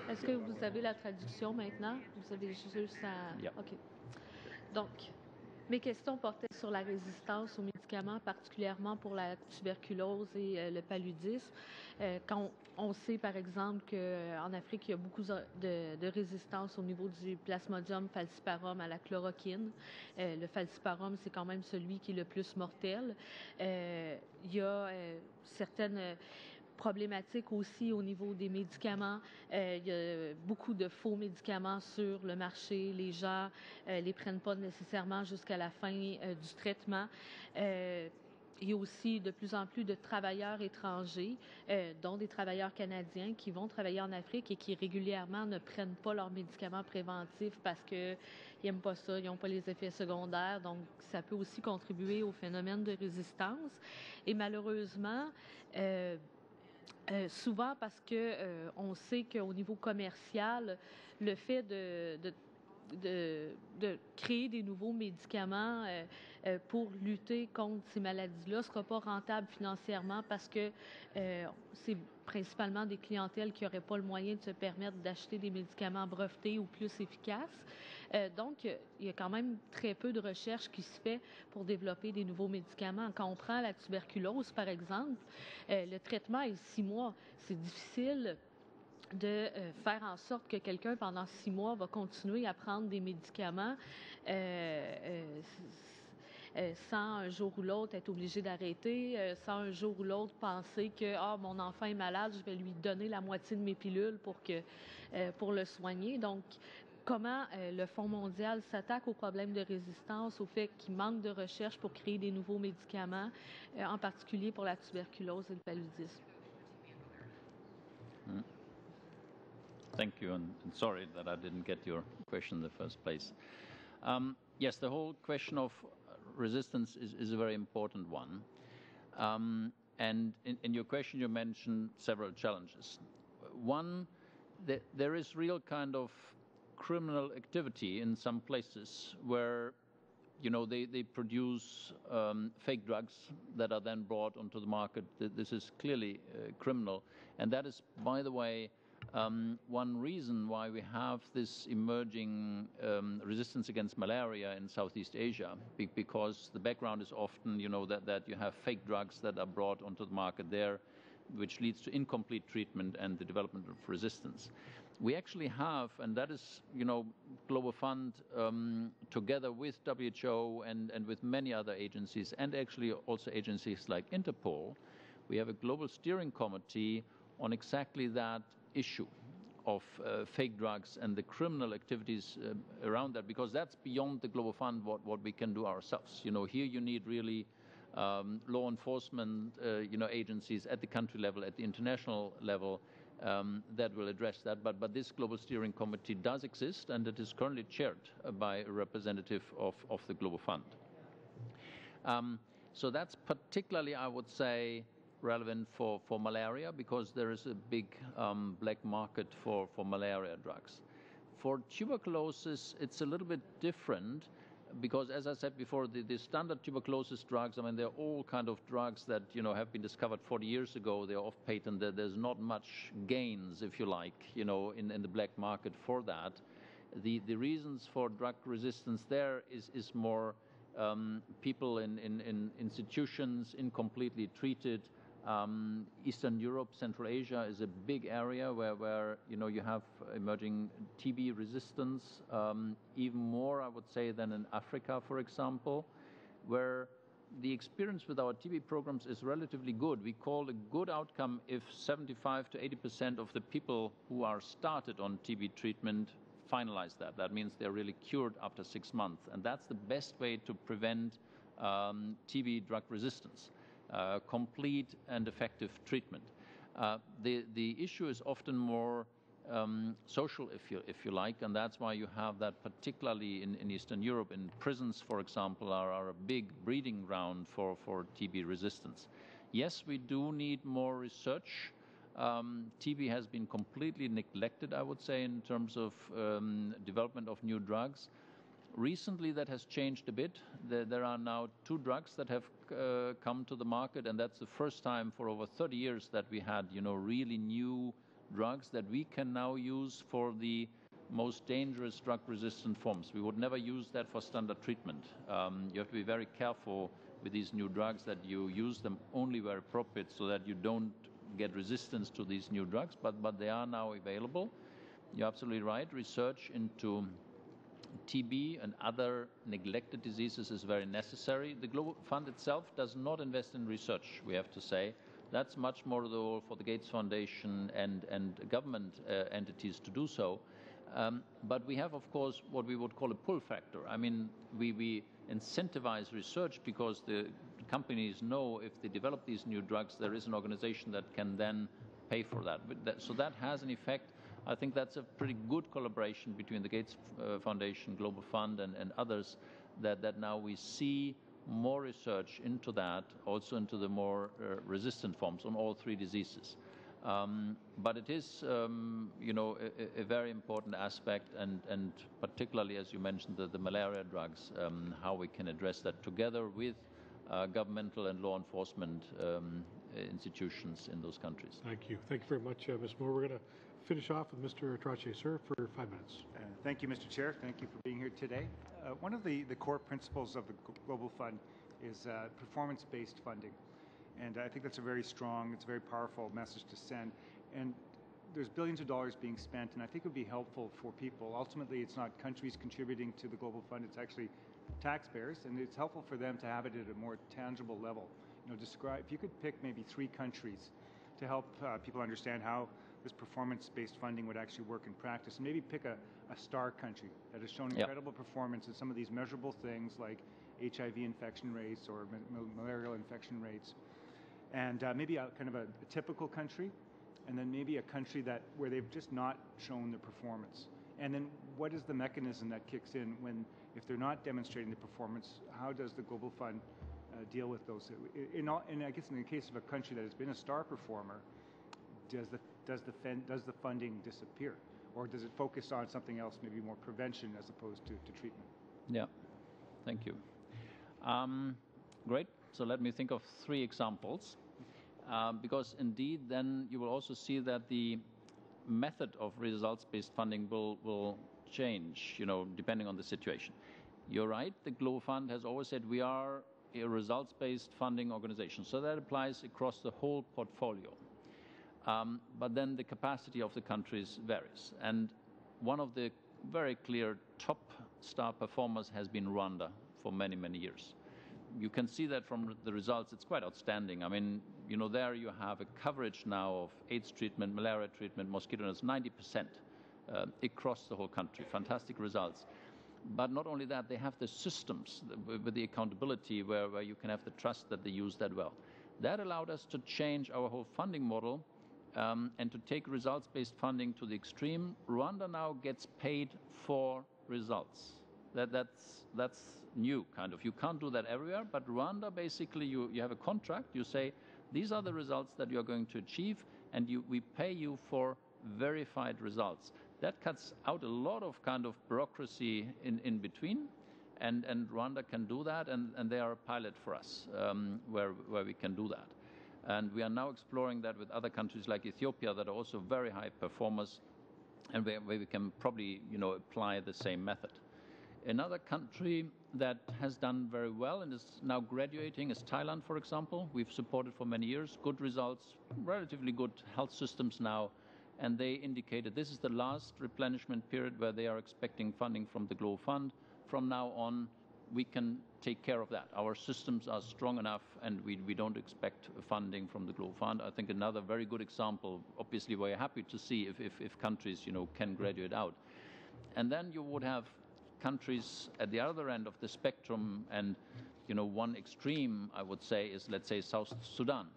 Est-ce que vous avez la traduction maintenant? Vous avez juste à... Yeah. OK. Donc, mes questions portaient sur la résistance aux médicaments, particulièrement pour la tuberculose et le paludisme. Quand on sait, par exemple, qu'en Afrique, il y a beaucoup de résistance au niveau du plasmodium falciparum à la chloroquine. Le falciparum, c'est quand même celui qui est le plus mortel. Il y a certaines problématiques aussi au niveau des médicaments. Il y a beaucoup de faux médicaments sur le marché. Les gens les prennent pas nécessairement jusqu'à la fin du traitement. Il y a aussi de plus en plus de travailleurs étrangers, dont des travailleurs canadiens qui vont travailler en Afrique et qui régulièrement ne prennent pas leurs médicaments préventifs parce qu'ils n'aiment pas ça, ils n'ont pas les effets secondaires. Donc, ça peut aussi contribuer au phénomène de résistance. Et malheureusement, souvent parce que on sait qu'au niveau commercial, le fait de créer des nouveaux médicaments pour lutter contre ces maladies-là ne sera pas rentable financièrement parce que c'est principalement des clientèles qui n'auraient pas le moyen de se permettre d'acheter des médicaments brevetés ou plus efficaces. Donc, il y a quand même très peu de recherche qui se fait pour développer des nouveaux médicaments. Quand on prend la tuberculose, par exemple, le traitement est 6 mois. C'est difficile de faire en sorte que quelqu'un, pendant 6 mois, va continuer à prendre des médicaments sans un jour ou l'autre être obligé d'arrêter, sans un jour ou l'autre penser que mon enfant est malade, je vais lui donner la moitié de mes pilules pour le soigner. Donc, comment le Fonds mondial s'attaque au problème de résistance, au fait qu'il manque de recherche pour créer des nouveaux médicaments, en particulier pour la tuberculose et le paludisme. Thank you, and sorry that I didn't get your question in the first place. Yes, the whole question of resistance is a very important one. And in your question, you mentioned several challenges. One, there is real kind of criminal activity in some places where, you know, they produce fake drugs that are then brought onto the market. This is clearly criminal. And that is, by the way, one reason why we have this emerging resistance against malaria in Southeast Asia, because the background is often, you know, that you have fake drugs that are brought onto the market there, which leads to incomplete treatment and the development of resistance. We actually have, and that is, you know, Global Fund together with WHO and with many other agencies, and actually also agencies like Interpol, we have a global steering committee on exactly that issue of fake drugs and the criminal activities around that, because that's beyond the Global Fund what we can do ourselves. You know, here you need really law enforcement, you know, agencies at the country level, at the international level, that will address that. But this Global Steering Committee does exist, and it is currently chaired by a representative of the Global Fund. So that's particularly, I would say, relevant for malaria because there is a big black market for malaria drugs. For tuberculosis, it's a little bit different because, as I said before, the standard tuberculosis drugs, I mean, they're all kind of drugs that, have been discovered 40 years ago. They're off patent. There's not much gains, if you like, in the black market for that. The reasons for drug resistance there is more people in institutions, incompletely treated. Eastern Europe, Central Asia is a big area where you have emerging TB resistance, even more, I would say, than in Africa, for example, where the experience with our TB programs is relatively good. We call a good outcome if 75 to 80% of the people who are started on TB treatment finalize that. That means they're really cured after 6 months, and that's the best way to prevent TB drug resistance. Complete and effective treatment. The issue is often more social, if you like, and that's why you have that particularly in Eastern Europe. In prisons, for example, are a big breeding ground for TB resistance. Yes, we do need more research. TB has been completely neglected, I would say, in terms of development of new drugs. Recently, that has changed a bit. There are now 2 drugs that have come to the market, and that's the first time for over 30 years that we had, really new drugs that we can now use for the most dangerous drug-resistant forms. We would never use that for standard treatment. You have to be very careful with these new drugs that you use them only where appropriate so that you don't get resistance to these new drugs, but they are now available. You're absolutely right. Research into TB and other neglected diseases is very necessary. The Global Fund itself does not invest in research, we have to say. That's much more the role for the Gates Foundation and government entities to do so. But we have, of course, what we would call a pull factor. I mean, we incentivize research because the companies know if they develop these new drugs, there is an organization that can then pay for that. So that has an effect. I think that's a pretty good collaboration between the Gates Foundation, Global Fund, and others, that now we see more research into that, also into the more resistant forms on all 3 diseases. But it is, a very important aspect, and particularly, as you mentioned, the malaria drugs, how we can address that together with governmental and law enforcement institutions in those countries. Thank you. Thank you very much, Ms. Moore. We're going to finish off with Mr. Trache, sir, for 5 minutes. Thank you, Mr. Chair. Thank you for being here today. One of the core principles of the Global Fund is performance-based funding. And I think that's a very strong, it's a very powerful message to send. And there's billions of dollars being spent, and I think it would be helpful for people. Ultimately, it's not countries contributing to the Global Fund, it's actually taxpayers, and it's helpful for them to have it at a more tangible level. If you could pick maybe 3 countries to help people understand how this performance-based funding would actually work in practice, and maybe pick a star country that has shown incredible performance in some of these measurable things like HIV infection rates or malarial infection rates, and maybe a kind of a typical country, and then maybe a country where they've just not shown the performance. And then what is the mechanism that kicks in if they're not demonstrating the performance? How does the Global Fund deal with those? And I guess in the case of a country that has been a star performer, does the funding disappear, or does it focus on something else, maybe more prevention as opposed to treatment? Yeah, thank you. Great. So let me think of 3 examples, because indeed then you will also see that the method of results-based funding will change, depending on the situation. You're right, the Global Fund has always said we are a results-based funding organization, so that applies across the whole portfolio. But then the capacity of the countries varies. And one of the very clear top star performers has been Rwanda for many, many years. You can see that from the results. It's quite outstanding. I mean, there you have a coverage now of AIDS treatment, malaria treatment, mosquito nets, 90% across the whole country. Fantastic results. But not only that, they have the systems with the accountability where you can have the trust that they use that well. That allowed us to change our whole funding model and to take results-based funding to the extreme. Rwanda now gets paid for results. That's new, kind of. You can't do that everywhere, but Rwanda, basically, you have a contract. You say, these are the results that you're going to achieve, and we pay you for verified results. That cuts out a lot of kind of bureaucracy in between, and Rwanda can do that, and they are a pilot for us where we can do that. And we are now exploring that with other countries like Ethiopia that are also very high performers, and where we can probably, apply the same method. Another country that has done very well and is now graduating is Thailand, for example. We've supported for many years, good results, relatively good health systems now, and they indicated this is the last replenishment period where they are expecting funding from the Global Fund. From now on, we can take care of that. Our systems are strong enough, and we don't expect funding from the Global Fund. I think another very good example, obviously we're happy to see if countries, can graduate out. And then you would have countries at the other end of the spectrum, and one extreme, I would say, is, let's say, South Sudan.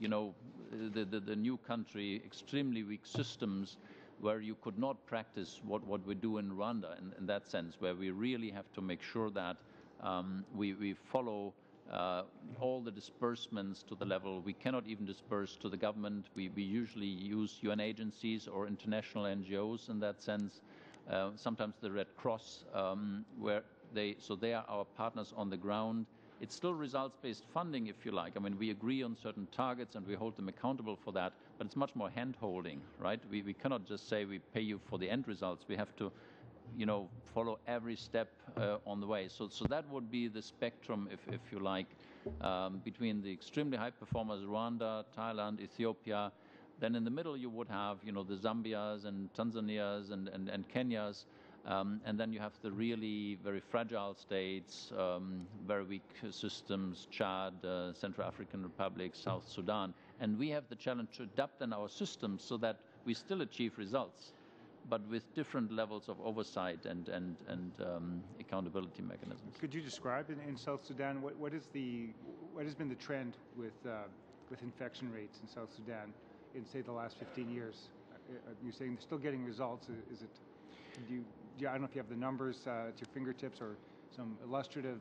The new country, extremely weak systems, where you could not practice what we do in Rwanda in that sense, where we really have to make sure that we follow all the disbursements to the level. We cannot even disperse to the government. We usually use UN agencies or international NGOs in that sense. Sometimes the Red Cross, so they are our partners on the ground. It's still results-based funding, if you like. I mean, we agree on certain targets and we hold them accountable for that, but it's much more hand-holding, right? We cannot just say we pay you for the end results. We have to, follow every step on the way. So that would be the spectrum, if you like, between the extremely high performers, Rwanda, Thailand, Ethiopia. Then in the middle you would have, the Zambias and Tanzanias and Kenyas. And then you have the really very fragile states, very weak systems, Chad, Central African Republic, South Sudan. And we have the challenge to adapt in our systems so that we still achieve results, but with different levels of oversight and accountability mechanisms. Could you describe in South Sudan what has been the trend with infection rates in South Sudan in, say, the last 15 years? You're saying they're still getting results. Is it? I don't know if you have the numbers at your fingertips or some illustrative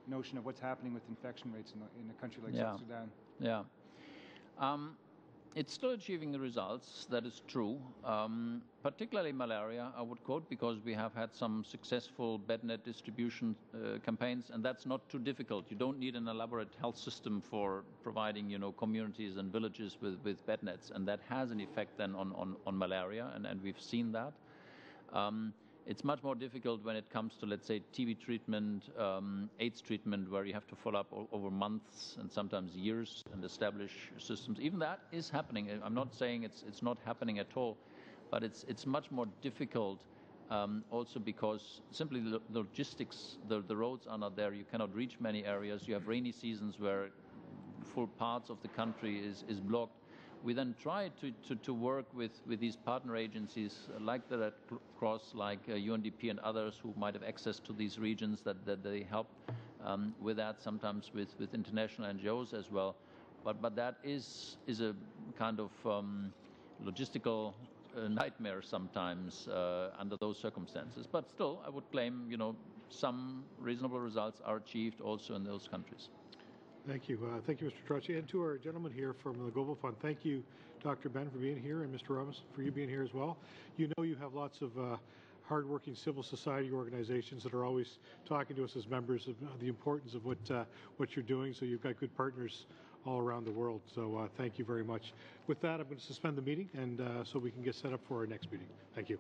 notion of what's happening with infection rates in a country like South Sudan. Yeah. It's still achieving the results, that is true. Particularly malaria, I would quote, because we have had some successful bed net distribution campaigns, and that's not too difficult. You don't need an elaborate health system for providing, communities and villages with bed nets, and that has an effect then on malaria, and we've seen that. It's much more difficult when it comes to, let's say, TB treatment, AIDS treatment, where you have to follow up over months and sometimes years and establish systems. Even that is happening. I'm not saying it's not happening at all, but it's much more difficult also because simply the logistics, the roads are not there. You cannot reach many areas. You have rainy seasons where full parts of the country is blocked. We then try to work with these partner agencies like the Red Cross, like UNDP and others who might have access to these regions that they help with that, sometimes with international NGOs as well. But that is a kind of logistical nightmare sometimes under those circumstances. But still, I would claim, some reasonable results are achieved also in those countries. Thank you. Thank you, Mr. Trottier. And to our gentleman here from the Global Fund, thank you, Dr. Ben, for being here, and Mr. Ramos, for you being here as well. You have lots of hardworking civil society organizations that are always talking to us as members of the importance of what you're doing. So you've got good partners all around the world. So thank you very much. With that, I'm going to suspend the meeting, and so we can get set up for our next meeting. Thank you.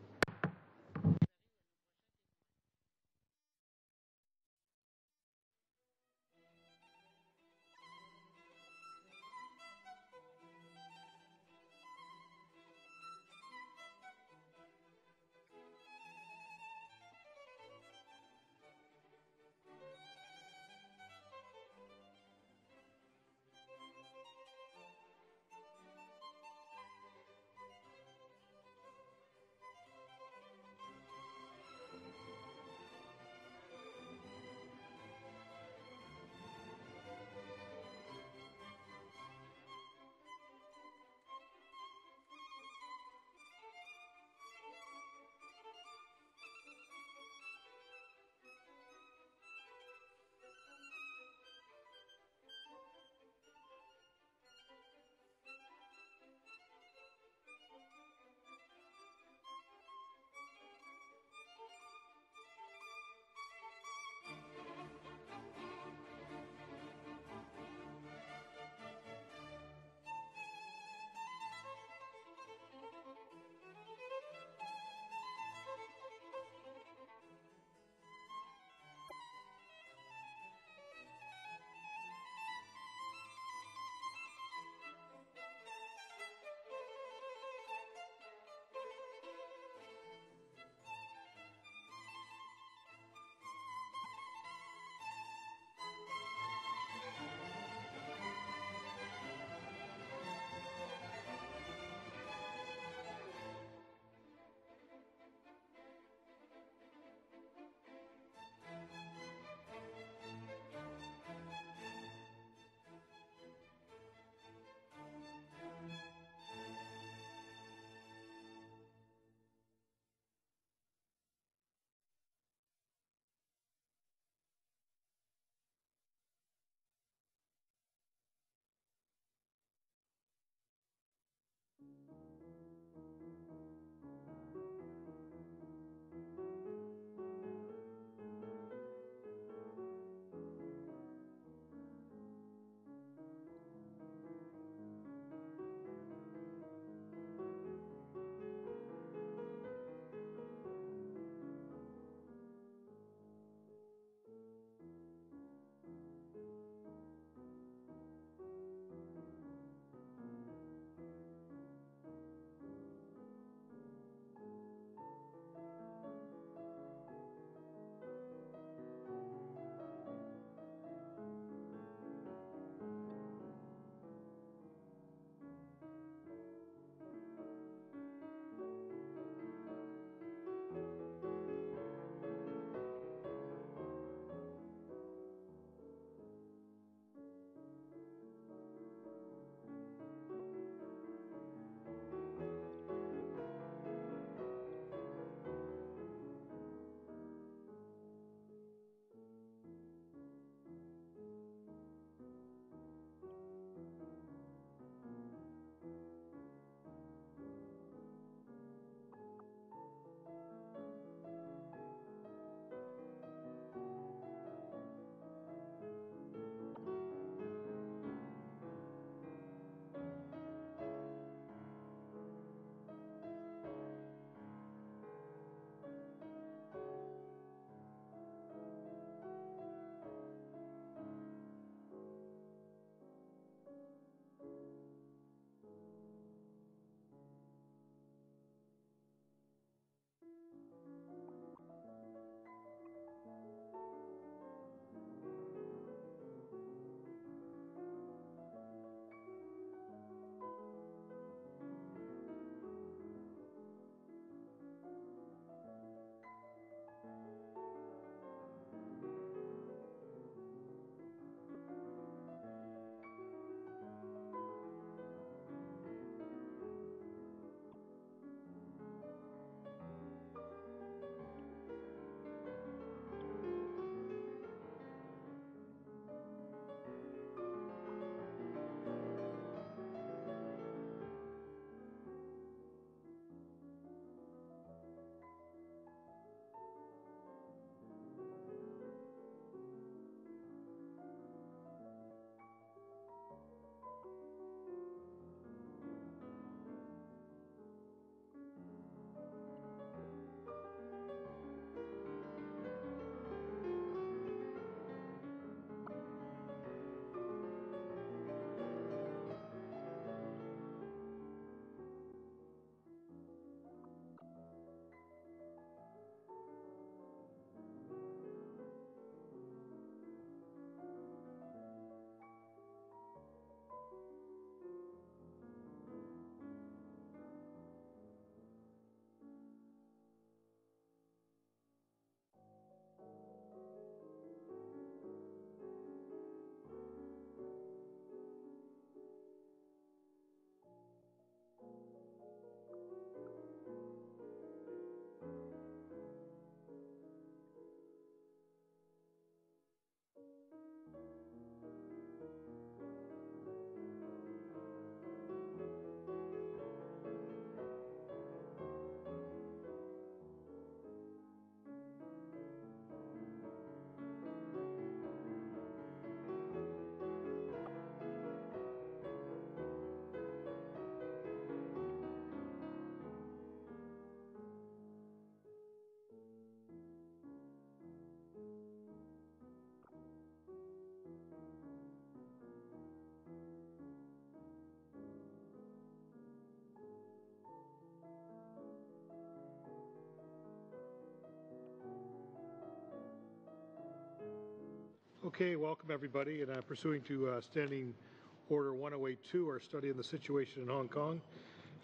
Okay, welcome everybody, and pursuing to Standing Order 1082, our study in the situation in Hong Kong.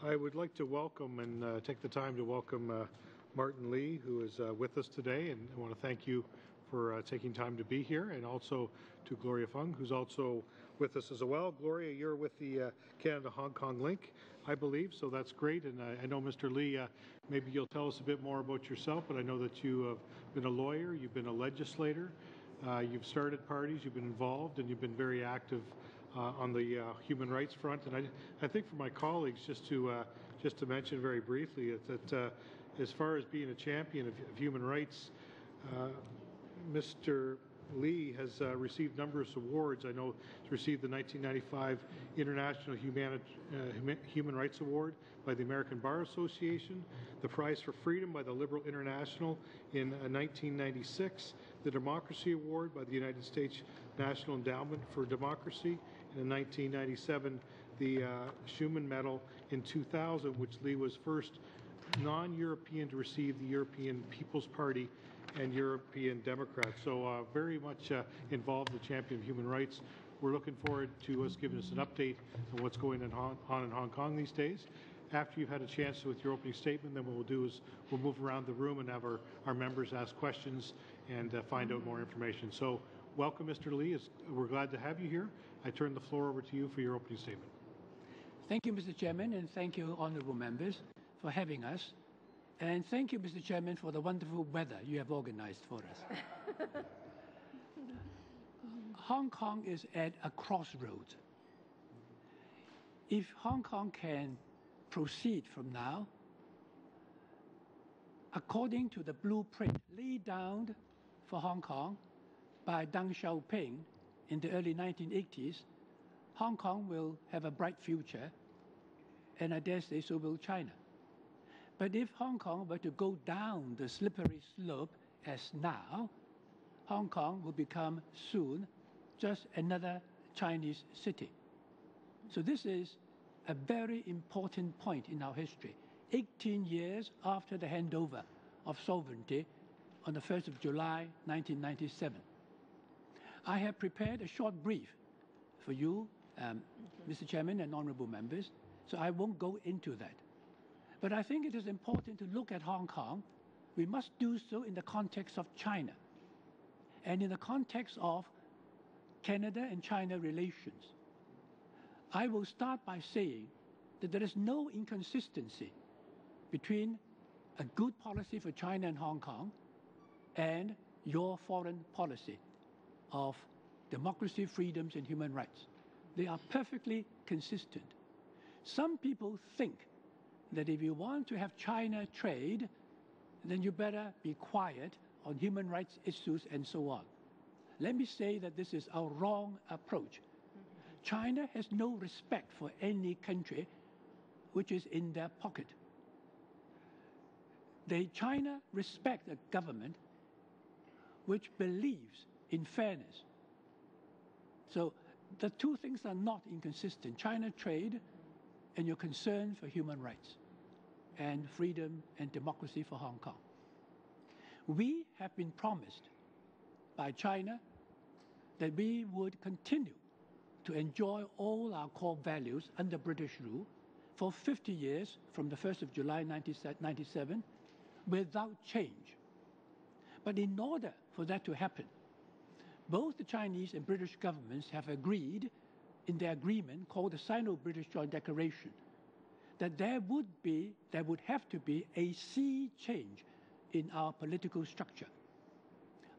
I would like to welcome and take the time to welcome Martin Lee, who is with us today, and I want to thank you for taking time to be here, and also to Gloria Fung, who's also with us as well. Gloria, you're with the Canada-Hong Kong link, I believe, so that's great. And I know, Mr. Lee, maybe you'll tell us a bit more about yourself, but I know that you have been a lawyer, you've been a legislator, you've started parties, you've been involved, and you've been very active on the human rights front. And I think for my colleagues, just to mention very briefly, that as far as being a champion of human rights, Mr. Lee has received numerous awards. I know he's received the 1995 International Human Rights Award by the American Bar Association, the Prize for Freedom by the Liberal International in 1996, the Democracy Award by the United States National Endowment for Democracy, and in 1997, the Schumann Medal in 2000, which Lee was first non-European to receive the European People's Party and European Democrats. So very much involved in the champion of human rights. We're looking forward to us giving us an update on what's going on in Hong Kong these days. After you've had a chance with your opening statement, then what we'll do is we'll move around the room and have our members ask questions and find out more information. So welcome, Mr. Lee. We're glad to have you here. I turn the floor over to you for your opening statement. Thank you, Mr. Chairman, and thank you, honourable members, for having us. And thank you, Mr. Chairman, for the wonderful weather you have organized for us. Hong Kong is at a crossroads. If Hong Kong can proceed from now, according to the blueprint laid down for Hong Kong by Deng Xiaoping in the early 1980s, Hong Kong will have a bright future, and I dare say so will China. But if Hong Kong were to go down the slippery slope as now, Hong Kong will become soon just another Chinese city. So this is a very important point in our history. 18 years after the handover of sovereignty on the 1st of July, 1997. I have prepared a short brief for you, Mr. Chairman and honourable members, so I won't go into that. But I think it is important to look at Hong Kong. We must do so in the context of China and in the context of Canada and China relations. I will start by saying that there is no inconsistency between a good policy for China and Hong Kong and your foreign policy of democracy, freedoms, and human rights. They are perfectly consistent. Some people think that if you want to have China trade, then you better be quiet on human rights issues and so on. Let me say that this is a wrong approach. China has no respect for any country which is in their pocket. China respects a government which believes in fairness. So the two things are not inconsistent. China trade and your concern for human rights and freedom and democracy for Hong Kong. We have been promised by China that we would continue to enjoy all our core values under British rule for 50 years from the 1st of July 1997 without change. But in order for that to happen, both the Chinese and British governments have agreed in their agreement called the Sino-British Joint Declaration that there would have to be a sea change in our political structure.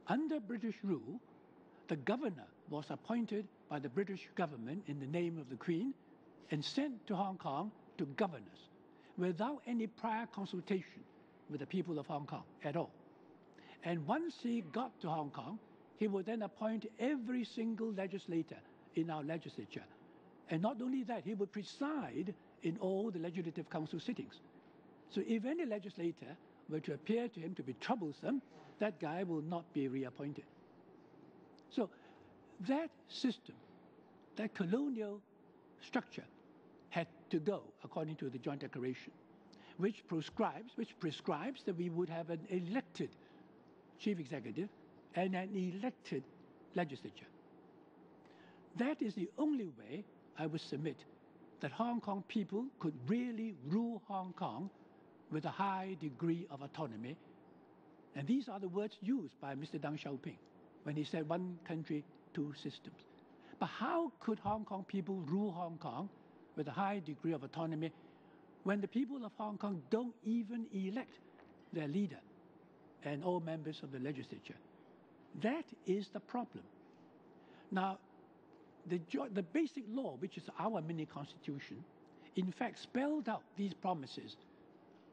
Under British rule, the governor was appointed by the British government in the name of the Queen and sent to Hong Kong to govern us without any prior consultation with the people of Hong Kong at all. And once he got to Hong Kong, he would then appoint every single legislator in our legislature. And not only that, he would preside in all the Legislative Council sittings. So if any legislator were to appear to him to be troublesome, that guy will not be reappointed. So that system, that colonial structure had to go according to the Joint Declaration, which prescribes that we would have an elected chief executive and an elected legislature. That is the only way I would submit that Hong Kong people could really rule Hong Kong with a high degree of autonomy. And these are the words used by Mr. Deng Xiaoping when he said one country, two systems. But how could Hong Kong people rule Hong Kong with a high degree of autonomy when the people of Hong Kong don't even elect their leader and all members of the legislature? That is the problem. Now, the basic law, which is our mini-constitution, in fact spelled out these promises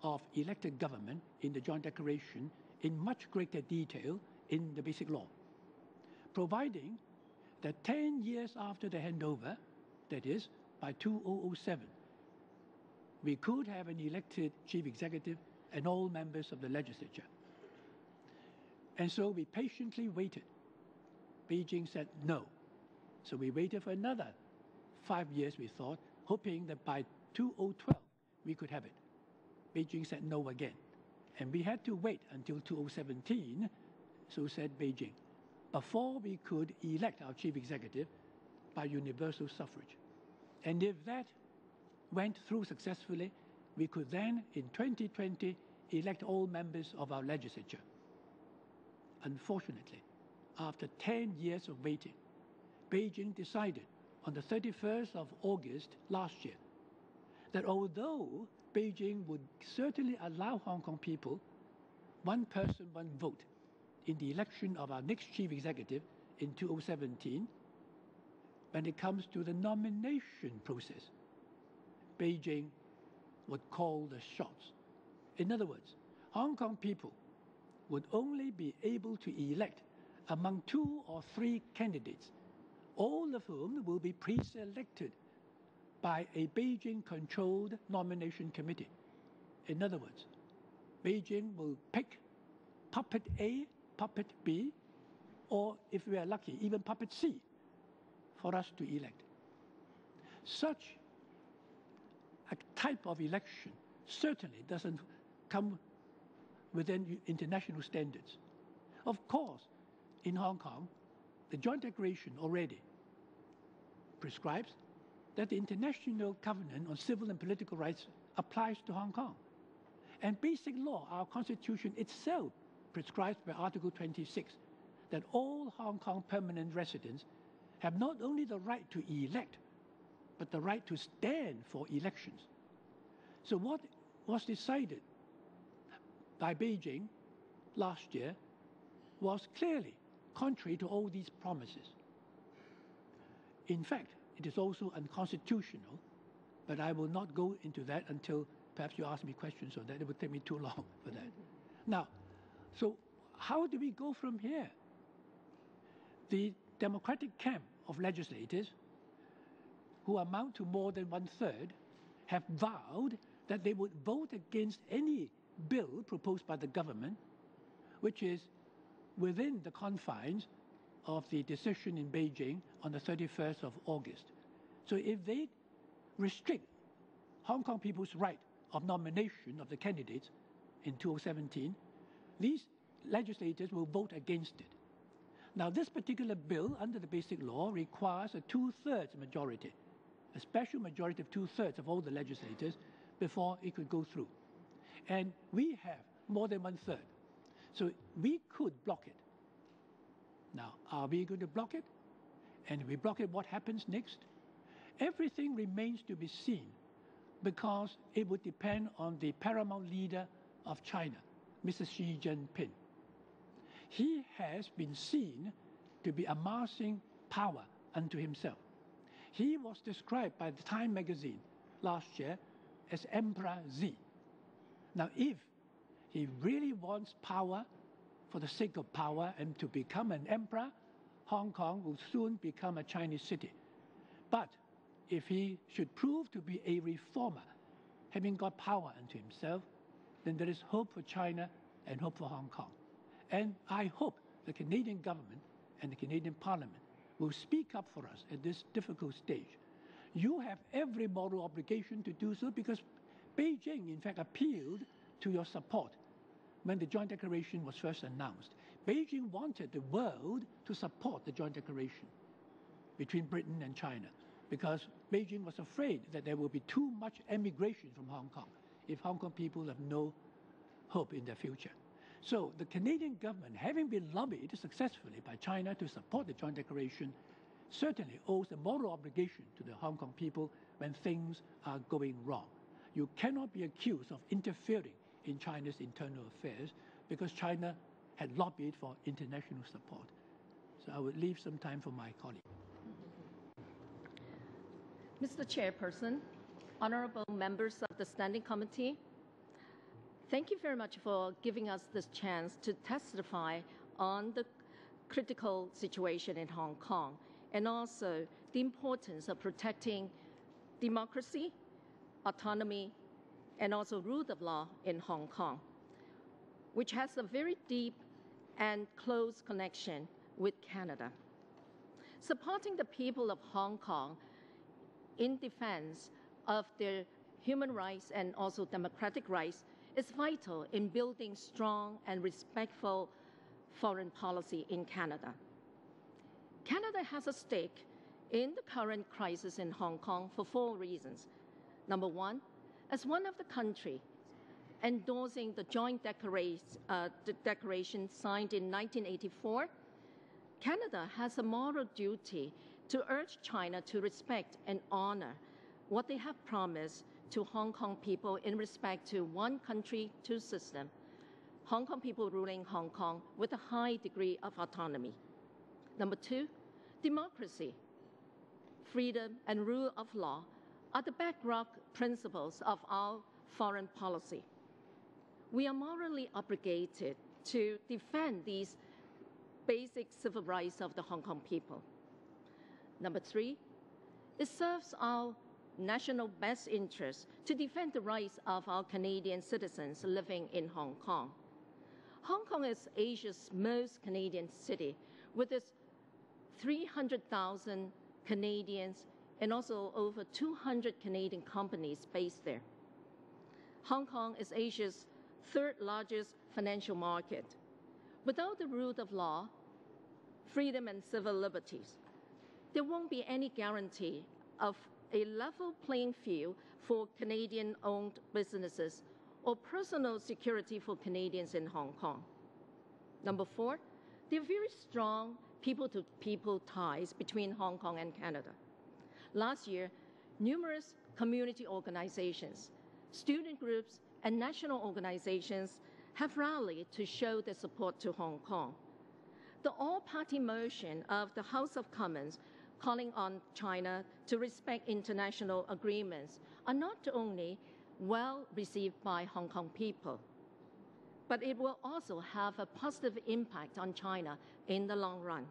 of elected government in the Joint Declaration in much greater detail in the basic law, providing that 10 years after the handover, that is, by 2007, we could have an elected chief executive and all members of the legislature. And so we patiently waited. Beijing said no. So we waited for another 5 years, we thought, hoping that by 2012 we could have it. Beijing said no again. And we had to wait until 2017, so said Beijing, before we could elect our chief executive by universal suffrage. And if that went through successfully, we could then, in 2020, elect all members of our legislature. Unfortunately, after 10 years of waiting, Beijing decided on the 31st of August last year that although Beijing would certainly allow Hong Kong people one person, one vote in the election of our next chief executive in 2017, when it comes to the nomination process, Beijing would call the shots. In other words, Hong Kong people would only be able to elect among 2 or 3 candidates, all of whom will be pre-selected by a Beijing-controlled nomination committee. In other words, Beijing will pick puppet A, puppet B, or if we are lucky, even puppet C, for us to elect. Such a type of election certainly doesn't come within international standards. Of course, in Hong Kong, the Joint Declaration already prescribes that the International Covenant on Civil and Political Rights applies to Hong Kong. And basic law, our Constitution itself, prescribes by Article 26 that all Hong Kong permanent residents have not only the right to elect, but the right to stand for elections. So what was decided by Beijing last year was clearly contrary to all these promises. In fact, it is also unconstitutional, but I will not go into that until perhaps you ask me questions on that. It would take me too long for that. Now, so how do we go from here? The democratic camp of legislators, who amount to more than 1/3, have vowed that they would vote against any bill proposed by the government, which is within the confines of the decision in Beijing on the 31st of August. So if they restrict Hong Kong people's right of nomination of the candidates in 2017, these legislators will vote against it. Now, this particular bill under the Basic Law requires a 2/3 majority, a special majority of 2/3 of all the legislators before it could go through. And we have more than 1/3. So we could block it. Now, are we going to block it? And if we block it, what happens next? Everything remains to be seen, because it would depend on the paramount leader of China, Mr. Xi Jinping. He has been seen to be amassing power unto himself. He was described by the Time magazine last year as Emperor Z. Now, if he really wants power for the sake of power and to become an emperor, Hong Kong will soon become a Chinese city. But if he should prove to be a reformer, having got power unto himself, then there is hope for China and hope for Hong Kong. And I hope the Canadian government and the Canadian Parliament will speak up for us at this difficult stage. You have every moral obligation to do so, because Beijing, in fact, appealed to your support when the Joint Declaration was first announced. Beijing wanted the world to support the joint declaration between Britain and China, because Beijing was afraid that there will be too much emigration from Hong Kong if Hong Kong people have no hope in their future. So the Canadian government, having been lobbied successfully by China to support the joint declaration, certainly owes a moral obligation to the Hong Kong people when things are going wrong. You cannot be accused of interfering in China's internal affairs because China had lobbied for international support. So I would leave some time for my colleague. Mr. Chairperson, honorable members of the Standing Committee, thank you very much for giving us this chance to testify on the critical situation in Hong Kong and also the importance of protecting democracy, autonomy, and also rule of law in Hong Kong, which has a very deep and close connection with Canada. Supporting the people of Hong Kong in defense of their human rights and also democratic rights is vital in building strong and respectful foreign policy in Canada. Canada has a stake in the current crisis in Hong Kong for 4 reasons. Number one, as one of the countries endorsing the joint declaration signed in 1984, Canada has a moral duty to urge China to respect and honor what they have promised to Hong Kong people in respect to one country, two systems, Hong Kong people ruling Hong Kong with a high degree of autonomy. Number two, democracy, freedom, and rule of law are the bedrock principles of our foreign policy. We are morally obligated to defend these basic civil rights of the Hong Kong people. Number three, it serves our national best interest to defend the rights of our Canadian citizens living in Hong Kong. Hong Kong is Asia's most Canadian city, with its 300,000 Canadians and also over 200 Canadian companies based there. Hong Kong is Asia's 3rd largest financial market. Without the rule of law, freedom and civil liberties, there won't be any guarantee of a level playing field for Canadian-owned businesses or personal security for Canadians in Hong Kong. Number four, there are very strong people-to-people ties between Hong Kong and Canada. Last year, numerous community organizations, student groups, and national organizations have rallied to show their support to Hong Kong. The all-party motion of the House of Commons calling on China to respect international agreements are not only well received by Hong Kong people, but it will also have a positive impact on China in the long run.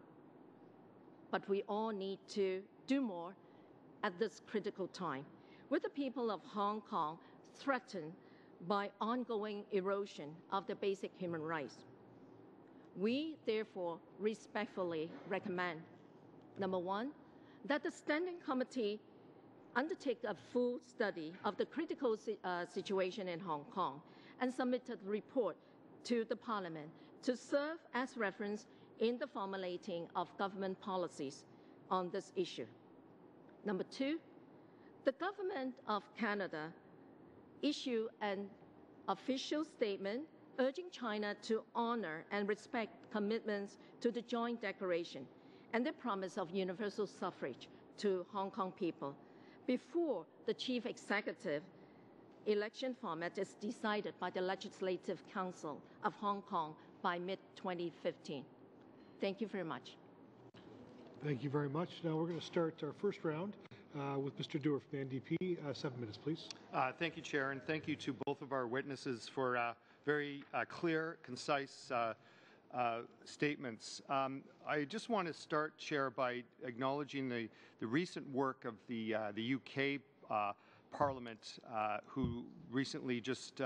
But we all need to do more at this critical time, with the people of Hong Kong threatened by ongoing erosion of their basic human rights. We therefore respectfully recommend, number one, that the Standing Committee undertake a full study of the critical situation in Hong Kong and submit a report to the Parliament to serve as reference in the formulating of government policies on this issue. Number two, the Government of Canada issue an official statement urging China to honor and respect commitments to the joint declaration and the promise of universal suffrage to Hong Kong people before the chief executive election format is decided by the Legislative Council of Hong Kong by mid-2015. Thank you very much. Thank you very much. Now we're going to start our first round with Mr. Dewar from the NDP. 7 minutes, please. Thank you, Chair, and thank you to both of our witnesses for very clear, concise statements. I just want to start, Chair, by acknowledging the recent work of the UK Parliament, who recently just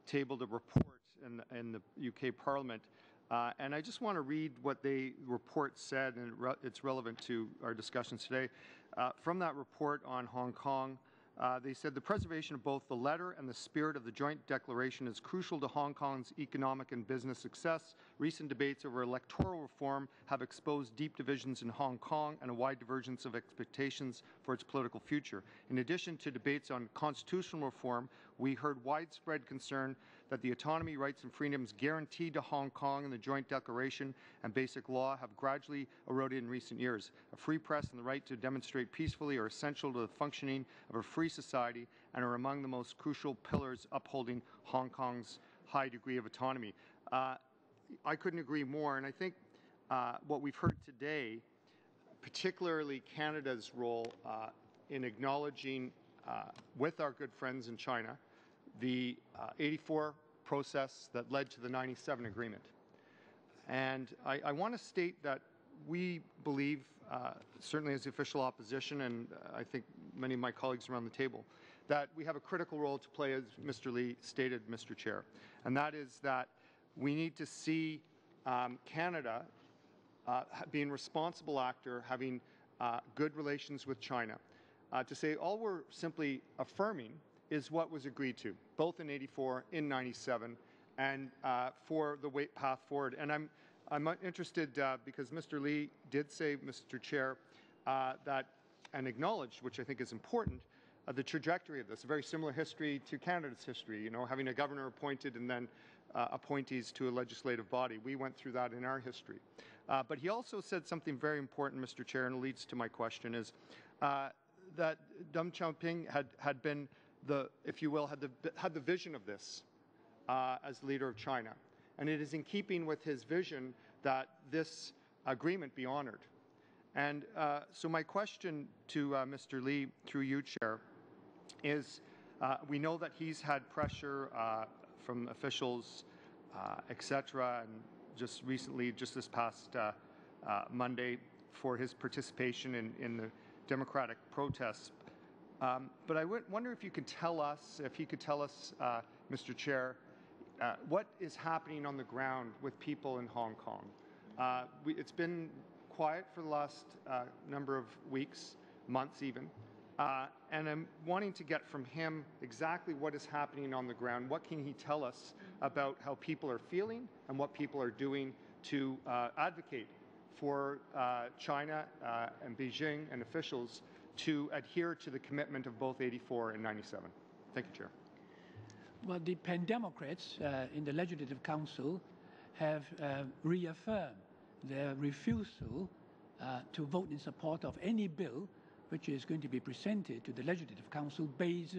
tabled a report in the UK Parliament. And I just want to read what the report said, and it's relevant to our discussions today. From that report on Hong Kong, They said the preservation of both the letter and the spirit of the joint declaration is crucial to Hong Kong's economic and business success. Recent debates over electoral reform have exposed deep divisions in Hong Kong and a wide divergence of expectations for its political future. In addition to debates on constitutional reform, we heard widespread concern that the autonomy, rights and freedoms guaranteed to Hong Kong in the joint declaration and basic law have gradually eroded in recent years. A free press and the right to demonstrate peacefully are essential to the functioning of a free society and are among the most crucial pillars upholding Hong Kong's high degree of autonomy. I couldn't agree more, and I think what we've heard today, particularly Canada's role in acknowledging with our good friends in China the 84 process that led to the 97 agreement. And I want to state that we believe, certainly as the official opposition, and I think many of my colleagues around the table, that we have a critical role to play, as Mr. Lee stated, Mr. Chair. And that is that we need to see Canada being a responsible actor, having good relations with China. To say all we're simply affirming is what was agreed to, both in 84, in 97, and for the path forward. And I'm interested because Mr. Lee did say, Mr. Chair, that and acknowledged, which I think is important, the trajectory of this, a very similar history to Canada's history, you know, having a governor appointed and then appointees to a legislative body. We went through that in our history. But he also said something very important, Mr. Chair, and it leads to my question, is that Deng Xiaoping had been the, if you will, had the vision of this as leader of China. And it is in keeping with his vision that this agreement be honored. And so my question to Mr. Lee, through you, Chair, is we know that he's had pressure from officials, et cetera, and just recently, just this past Monday, for his participation in the democratic protests. But I wonder if you could tell us, Mr. Chair, what is happening on the ground with people in Hong Kong. It's been quiet for the last number of weeks, months even, and I'm wanting to get from him exactly what is happening on the ground. What can he tell us about how people are feeling and what people are doing to advocate for China and Beijing and officials to adhere to the commitment of both 84 and 97. Thank you, Chair. Well, the Pan-Democrats in the Legislative Council have reaffirmed their refusal to vote in support of any bill which is going to be presented to the Legislative Council based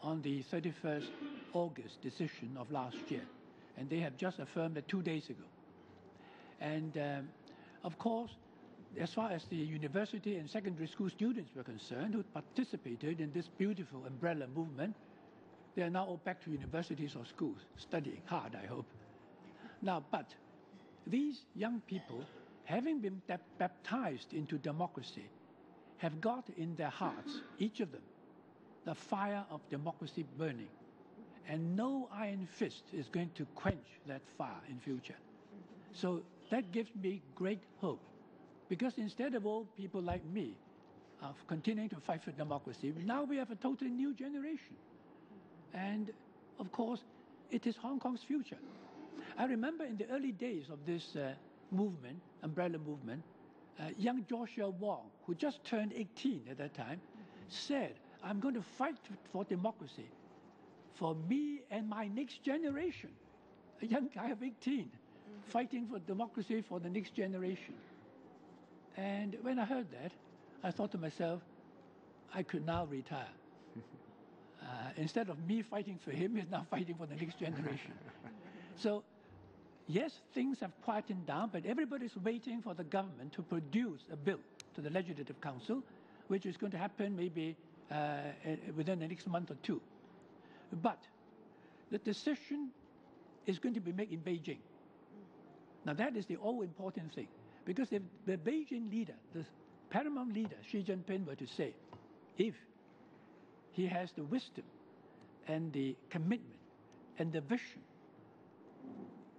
on the 31st August decision of last year. And they have just affirmed that 2 days ago. And of course, as far as the university and secondary school students were concerned who participated in this beautiful umbrella movement, they are now all back to universities or schools, studying hard, I hope. Now, but these young people, having been baptized into democracy, have got in their hearts, each of them, the fire of democracy burning. And no iron fist is going to quench that fire in future. So that gives me great hope. Because instead of old people like me continuing to fight for democracy, now we have a totally new generation. And of course, it is Hong Kong's future. I remember in the early days of this movement, umbrella movement, young Joshua Wong, who just turned 18 at that time, said, I'm going to fight for democracy for me and my next generation. A young guy of 18, fighting for democracy for the next generation. And when I heard that, I thought to myself, I could now retire. Instead of me fighting for him, he's now fighting for the next generation. So, yes, things have quietened down, but everybody's waiting for the government to produce a bill to the Legislative Council, which is going to happen maybe within the next month or two. But the decision is going to be made in Beijing. Now, that is the all-important thing. Because if the Beijing leader, the paramount leader, Xi Jinping, were to say, if he has the wisdom and the commitment and the vision,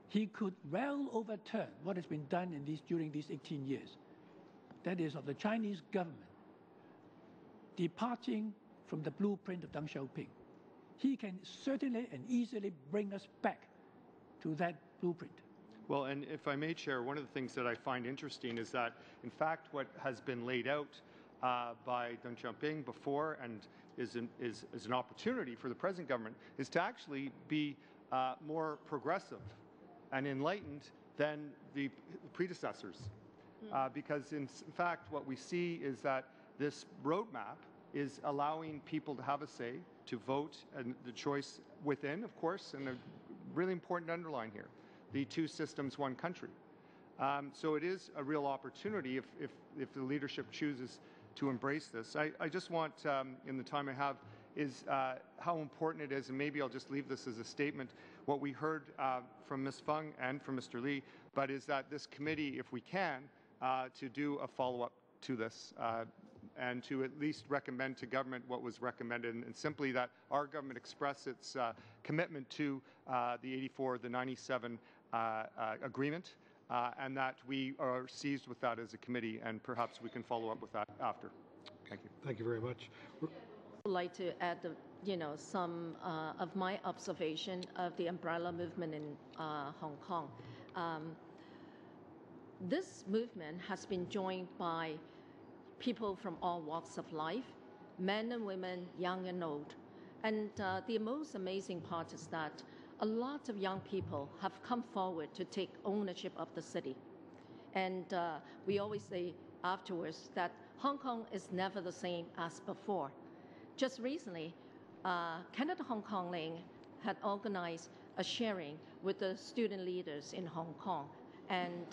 he could well overturn what has been done during these 18 years. That is, of the Chinese government departing from the blueprint of Deng Xiaoping. He can certainly and easily bring us back to that blueprint. Well, and if I may, Chair, one of the things that I find interesting is that, in fact, what has been laid out by Deng Xiaoping before and is an opportunity for the present government is to actually be more progressive and enlightened than the predecessors. Because in fact, what we see is that this roadmap is allowing people to have a say, to vote, and the choice within, of course, and a really important underline here, the two systems, one country. So it is a real opportunity if the leadership chooses to embrace this. I just want, in the time I have, is how important it is, and maybe I'll just leave this as a statement, what we heard from Ms. Fung and from Mr. Lee, but is that this committee, if we can, to do a follow-up to this and to at least recommend to government what was recommended, and simply that our government express its commitment to the 84, the 97 agreement, and that we are seized with that as a committee, and perhaps we can follow up with that after. Thank you. Thank you very much. I'd like to add, some of my observation of the umbrella movement in Hong Kong. This movement has been joined by people from all walks of life, men and women, young and old. And the most amazing part is that a lot of young people have come forward to take ownership of the city. And we always say afterwards that Hong Kong is never the same as before. Just recently, Canada Hong Kong Link had organized a sharing with the student leaders in Hong Kong. And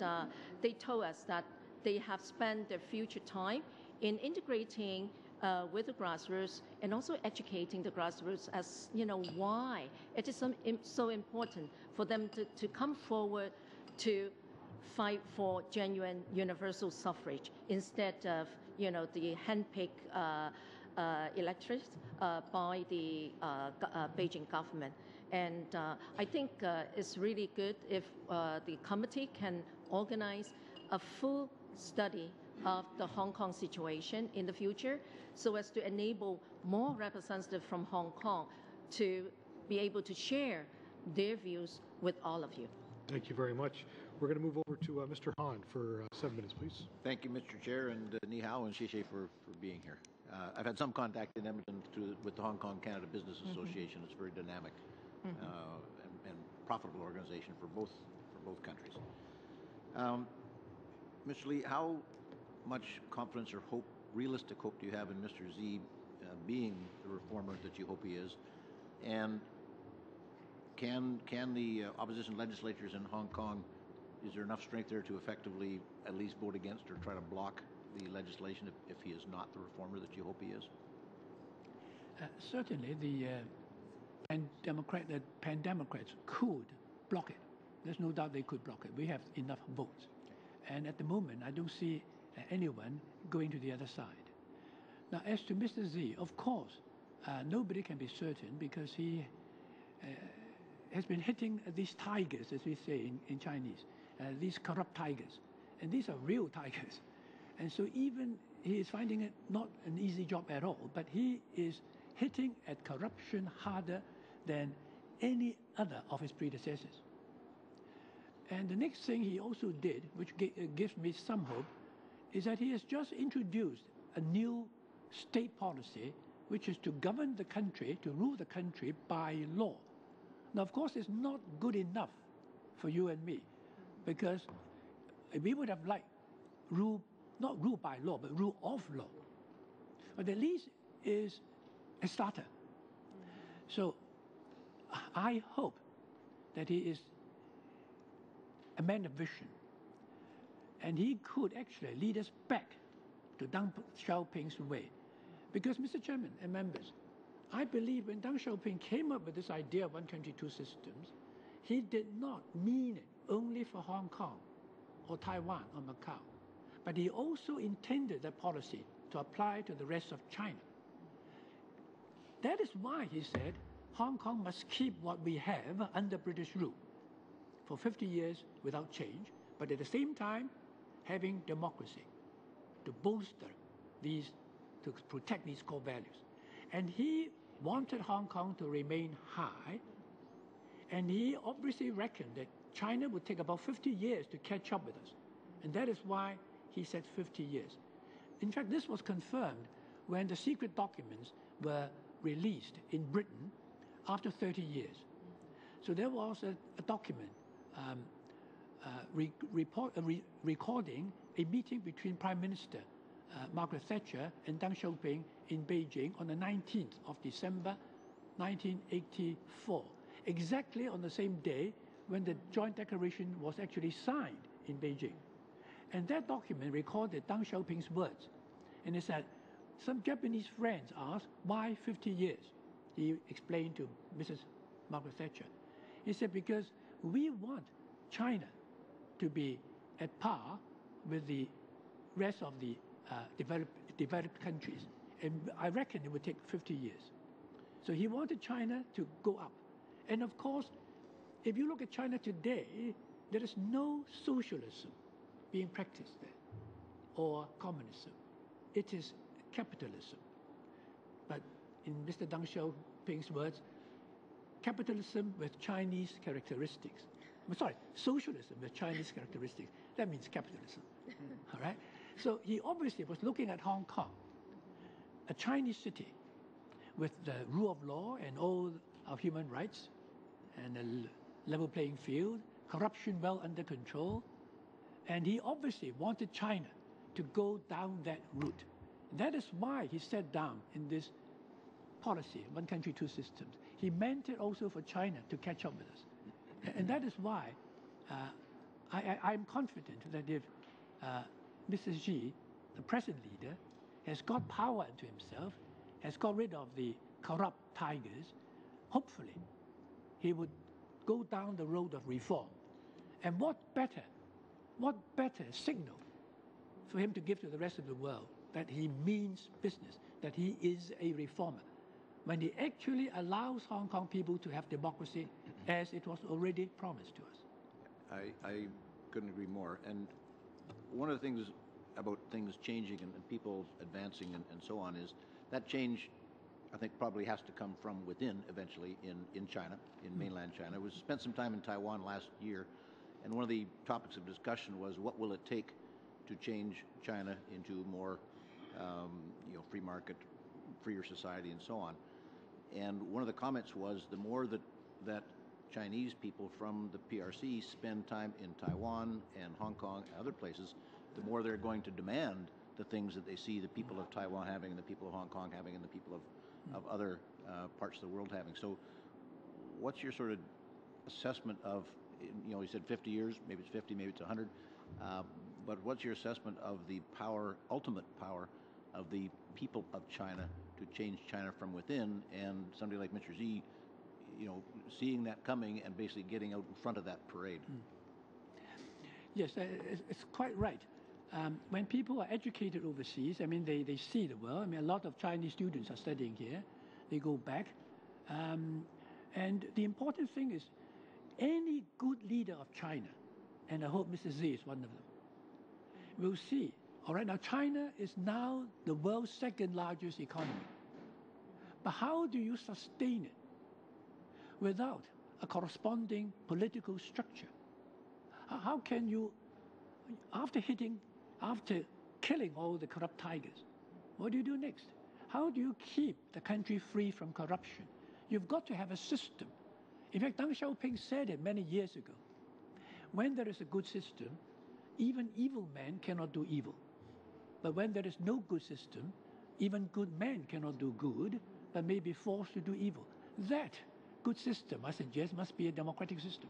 they told us that they have spent their future time in integrating with the grassroots and also educating the grassroots as, why it is so important for them to come forward to fight for genuine universal suffrage instead of, the handpicked electorates by the Beijing government. And I think it's really good if the committee can organize a full study of the Hong Kong situation in the future so as to enable more representatives from Hong Kong to be able to share their views with all of you. Thank you very much. We're going to move over to Mr. Han for 7 minutes, please. Thank you, Mr. Chair, and ni hao and xie xie for being here. I've had some contact in Edmonton with the Hong Kong Canada Business Association. It's very dynamic and profitable organization for both countries. Mr. Lee, how much confidence or hope, realistic hope, do you have in Mr. Xi being the reformer that you hope he is? And can the opposition legislatures in Hong Kong, is there enough strength there to effectively at least vote against or try to block the legislation if he is not the reformer that you hope he is? Certainly, the pan-democrats could block it. There's no doubt they could block it. We have enough votes. And at the moment, I don't see anyone going to the other side. Now, as to Mr. Xi, of course, nobody can be certain because he has been hitting these tigers, as we say in Chinese, these corrupt tigers. And these are real tigers. And so even he is finding it not an easy job at all, but he is hitting at corruption harder than any other of his predecessors. And the next thing he also did, which gives me some hope, is that he has just introduced a new state policy, which is to govern the country, to rule the country by law. Now, of course, it's not good enough for you and me, because we would have liked not rule by law, but rule of law. But at least is a starter. So I hope that he is a man of vision, and he could actually lead us back to Deng Xiaoping's way. Because, Mr. Chairman and members, I believe when Deng Xiaoping came up with this idea of one country, two systems, he did not mean it only for Hong Kong or Taiwan or Macau, but he also intended that policy to apply to the rest of China. That is why he said Hong Kong must keep what we have under British rule for 50 years without change, but at the same time having democracy to bolster these, to protect these core values. And he wanted Hong Kong to remain high, and he obviously reckoned that China would take about 50 years to catch up with us. And that is why he said 50 years. In fact, this was confirmed when the secret documents were released in Britain after 30 years. So there was a document recording a meeting between Prime Minister Margaret Thatcher and Deng Xiaoping in Beijing on the 19th of December 1984, exactly on the same day when the joint declaration was actually signed in Beijing. And that document recorded Deng Xiaoping's words. And it said, some Japanese friends asked, why 50 years? He explained to Mrs. Margaret Thatcher. He said, because we want China to be at par with the rest of the developed countries. And I reckon it would take 50 years. So he wanted China to go up. And of course, if you look at China today, there is no socialism being practiced there, or communism. It is capitalism. But in Mr. Deng Xiaoping's words, capitalism with Chinese characteristics. Sorry, socialism with Chinese characteristics. That means capitalism. All right? So he obviously was looking at Hong Kong, a Chinese city with the rule of law and all our human rights and a level playing field, corruption well under control. And he obviously wanted China to go down that route. That is why he sat down in this policy, one country, two systems. He meant it also for China to catch up with us. And that is why I'm confident that if Mr. Xi, the present leader, has got power into himself, has got rid of the corrupt tigers, hopefully he would go down the road of reform. And what better signal for him to give to the rest of the world that he means business, that he is a reformer, when he actually allows Hong Kong people to have democracy as it was already promised to us. I couldn't agree more. And one of the things about things changing and people advancing and so on is that change, I think, probably has to come from within eventually in China, in mainland China. We spent some time in Taiwan last year, and one of the topics of discussion was what will it take to change China into more free market, freer society, and so on. And one of the comments was the more that Chinese people from the PRC spend time in Taiwan and Hong Kong and other places, the more they're going to demand the things that they see the people of Taiwan having and the people of Hong Kong having and the people of other parts of the world having. So what's your sort of assessment of, you said 50 years, maybe it's 50, maybe it's 100, but what's your assessment of the power, ultimate power of the people of China to change China from within, and somebody like Mr. Xi, seeing that coming and basically getting out in front of that parade? Yes, it's quite right. When people are educated overseas, I mean, they see the world. I mean, a lot of Chinese students are studying here. They go back. And the important thing is, any good leader of China, and I hope Mr. Xi is one of them, will see, all right, now China is now the world's second largest economy. But how do you sustain it without a corresponding political structure? How can you, after killing all the corrupt tigers, what do you do next? How do you keep the country free from corruption? You've got to have a system. In fact, Deng Xiaoping said it many years ago. When there is a good system, even evil men cannot do evil. But when there is no good system, even good men cannot do good, but may be forced to do evil. That good system, I suggest, must be a democratic system.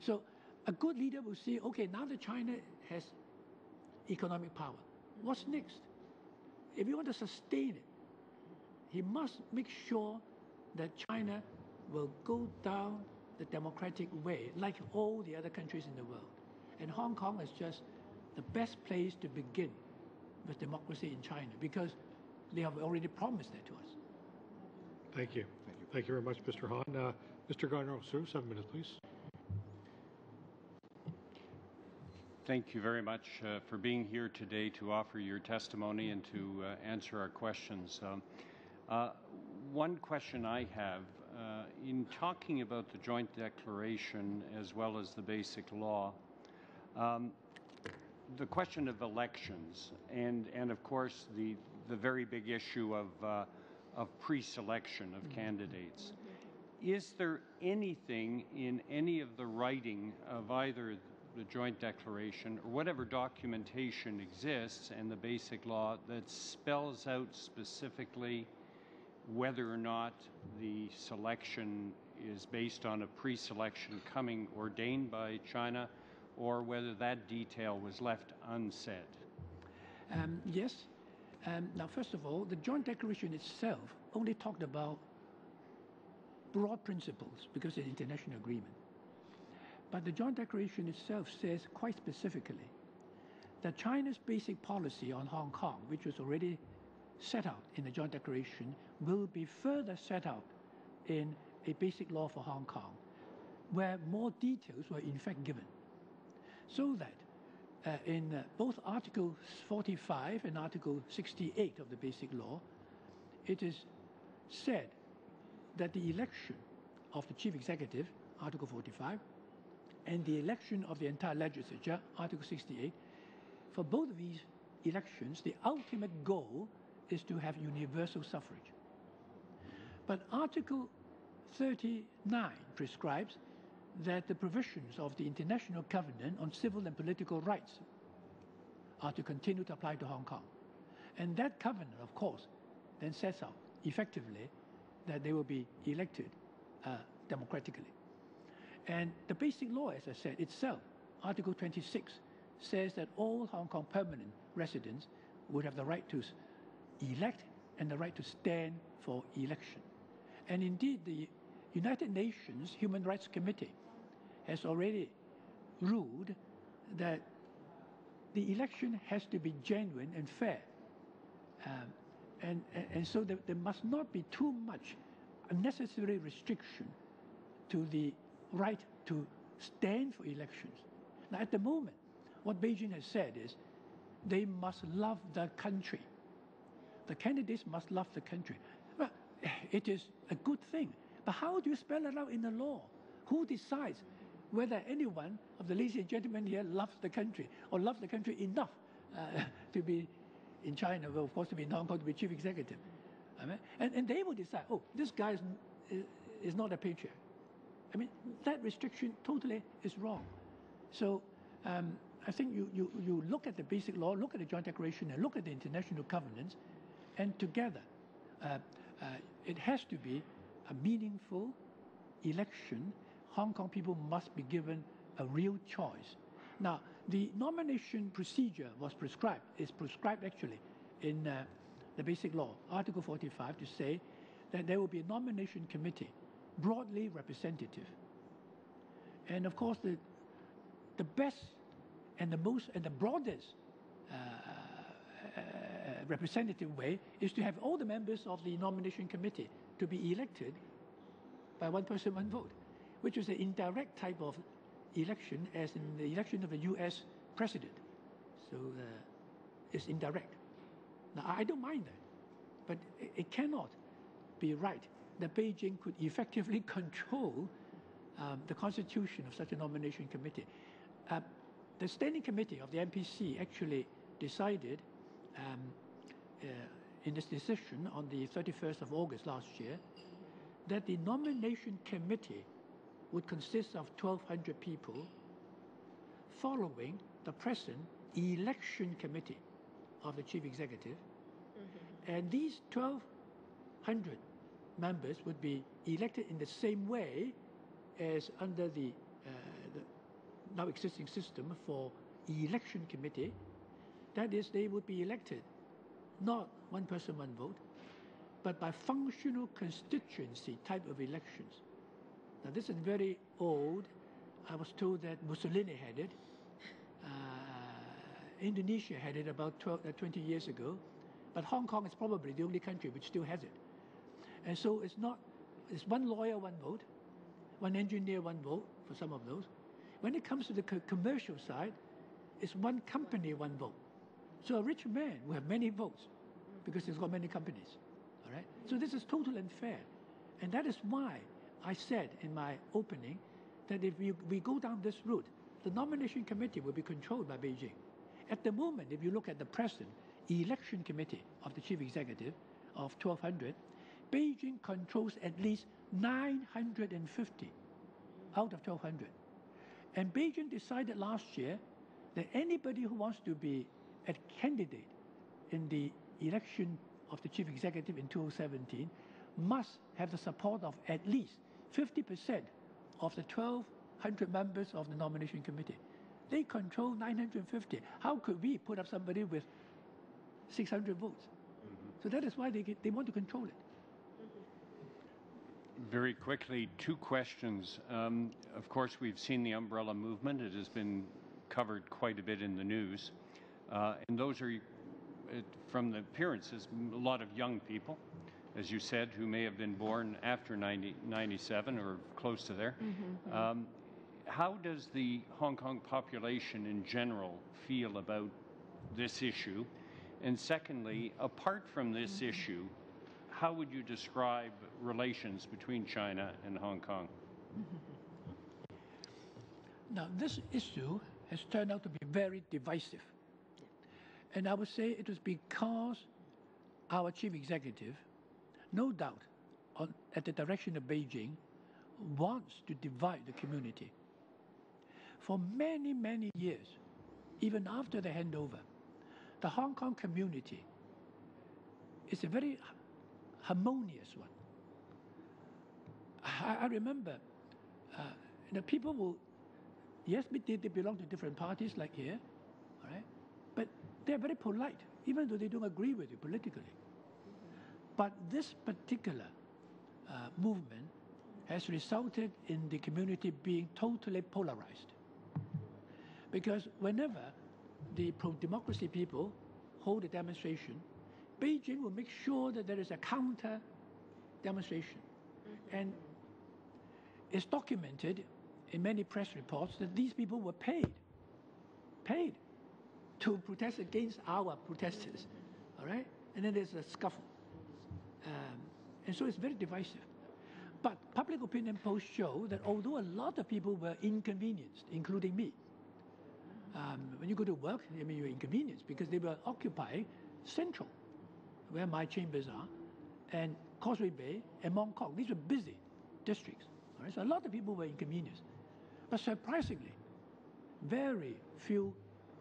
So a good leader will say, okay, now that China has economic power, what's next? If you want to sustain it, he must make sure that China will go down the democratic way, like all the other countries in the world. And Hong Kong is just the best place to begin with democracy in China, because they have already promised that to us. Thank you. Thank you very much, Mr. Han. Mr. Garneau-Su, 7 minutes, please. Thank you very much for being here today to offer your testimony and to answer our questions. one question I have, in talking about the joint declaration as well as the basic law, the question of elections and of course the very big issue of pre-selection of candidates. Is there anything in any of the writing of either the joint declaration or whatever documentation exists and the basic law that spells out specifically whether or not the selection is based on a pre-selection coming ordained by China, or whether that detail was left unsaid? Yes. Now, first of all, the joint declaration itself only talked about broad principles because it's an international agreement. But the joint declaration itself says quite specifically that China's basic policy on Hong Kong, which was already set out in the joint declaration, will be further set out in a basic law for Hong Kong, where more details were in fact given. So that in both Article 45 and Article 68 of the basic law, it is said that the election of the chief executive, Article 45, and the election of the entire legislature, Article 68, for both of these elections, the ultimate goal is to have universal suffrage. But Article 39 prescribes that the provisions of the International Covenant on Civil and Political Rights are to continue to apply to Hong Kong. And that covenant, of course, then sets out effectively that they will be elected democratically. And the basic law, as I said, itself, Article 26, says that all Hong Kong permanent residents would have the right to elect and the right to stand for election. And indeed, the United Nations Human Rights Committee has already ruled that the election has to be genuine and fair. And so there must not be too much unnecessary restriction to the right to stand for elections. Now, at the moment, what Beijing has said is they must love the country. The candidates must love the country. Well, it is a good thing. But how do you spell it out in the law? Who decides whether anyone of the ladies and gentlemen here loves the country or loves the country enough to be in China, well, of course, to be in Hong Kong, to be chief executive? And they will decide, oh, this guy is not a patriot. I mean, that restriction totally is wrong. So I think you look at the basic law, look at the joint declaration, and look at the international covenants, and together it has to be a meaningful election. Hong Kong people must be given a real choice. Now, the nomination procedure is prescribed actually in the basic law, Article 45, to say that there will be a nomination committee, broadly representative. And of course, the best and the broadest representative way is to have all the members of the nomination committee to be elected by one person, one vote, which is an indirect type of election, as in the election of a U.S. president. So it's indirect. Now, I don't mind that, but it cannot be right that Beijing could effectively control the constitution of such a nomination committee. The Standing Committee of the NPC actually decided in its decision on the 31st of August last year that the nomination committee would consist of 1,200 people following the present election committee of the chief executive. And these 1,200 members would be elected in the same way as under the now existing system for election committee. That is, they would be elected not one person, one vote, but by functional constituency type of elections. Now, this is very old. I was told that Mussolini had it. Indonesia had it about 20 years ago. But Hong Kong is probably the only country which still has it. And so it's one lawyer, one vote, one engineer, one vote for some of those. When it comes to the commercial side, it's one company, one vote. So a rich man will have many votes because he's got many companies. All right? So this is totally unfair. And that is why I said in my opening that if we go down this route, the nomination committee will be controlled by Beijing. At the moment, if you look at the present election committee of the chief executive of 1,200, Beijing controls at least 950 out of 1,200. And Beijing decided last year that anybody who wants to be a candidate in the election of the chief executive in 2017 must have the support of at least 50% of the 1,200 members of the nomination committee. They control 950. How could we put up somebody with 600 votes? So that is why they want to control it. Very quickly, two questions. Of course, we've seen the umbrella movement. It has been covered quite a bit in the news. And those are, from the appearances, a lot of young people, as you said, who may have been born after 1997 or close to there. How does the Hong Kong population in general feel about this issue? And secondly, apart from this issue, how would you describe relations between China and Hong Kong? Now, this issue has turned out to be very divisive. And I would say it was because our chief executive, no doubt, at the direction of Beijing, wants to divide the community. For many, many years, even after the handover, the Hong Kong community is a very harmonious one. I remember, people will, yes, they belong to different parties like here, all right? But they're very polite, even though they don't agree with you politically. But this particular movement has resulted in the community being totally polarized. Because whenever the pro-democracy people hold a demonstration, Beijing will make sure that there is a counter demonstration. And it's documented in many press reports that these people were paid to protest against our protesters, all right? And then there's a scuffle. And so it's very divisive. But public opinion polls show that although a lot of people were inconvenienced, including me, when you go to work, you're inconvenienced because they were occupying Central, where my chambers are, and Causeway Bay and Mong Kok. These were busy districts. All right? So a lot of people were inconvenienced. But surprisingly, very few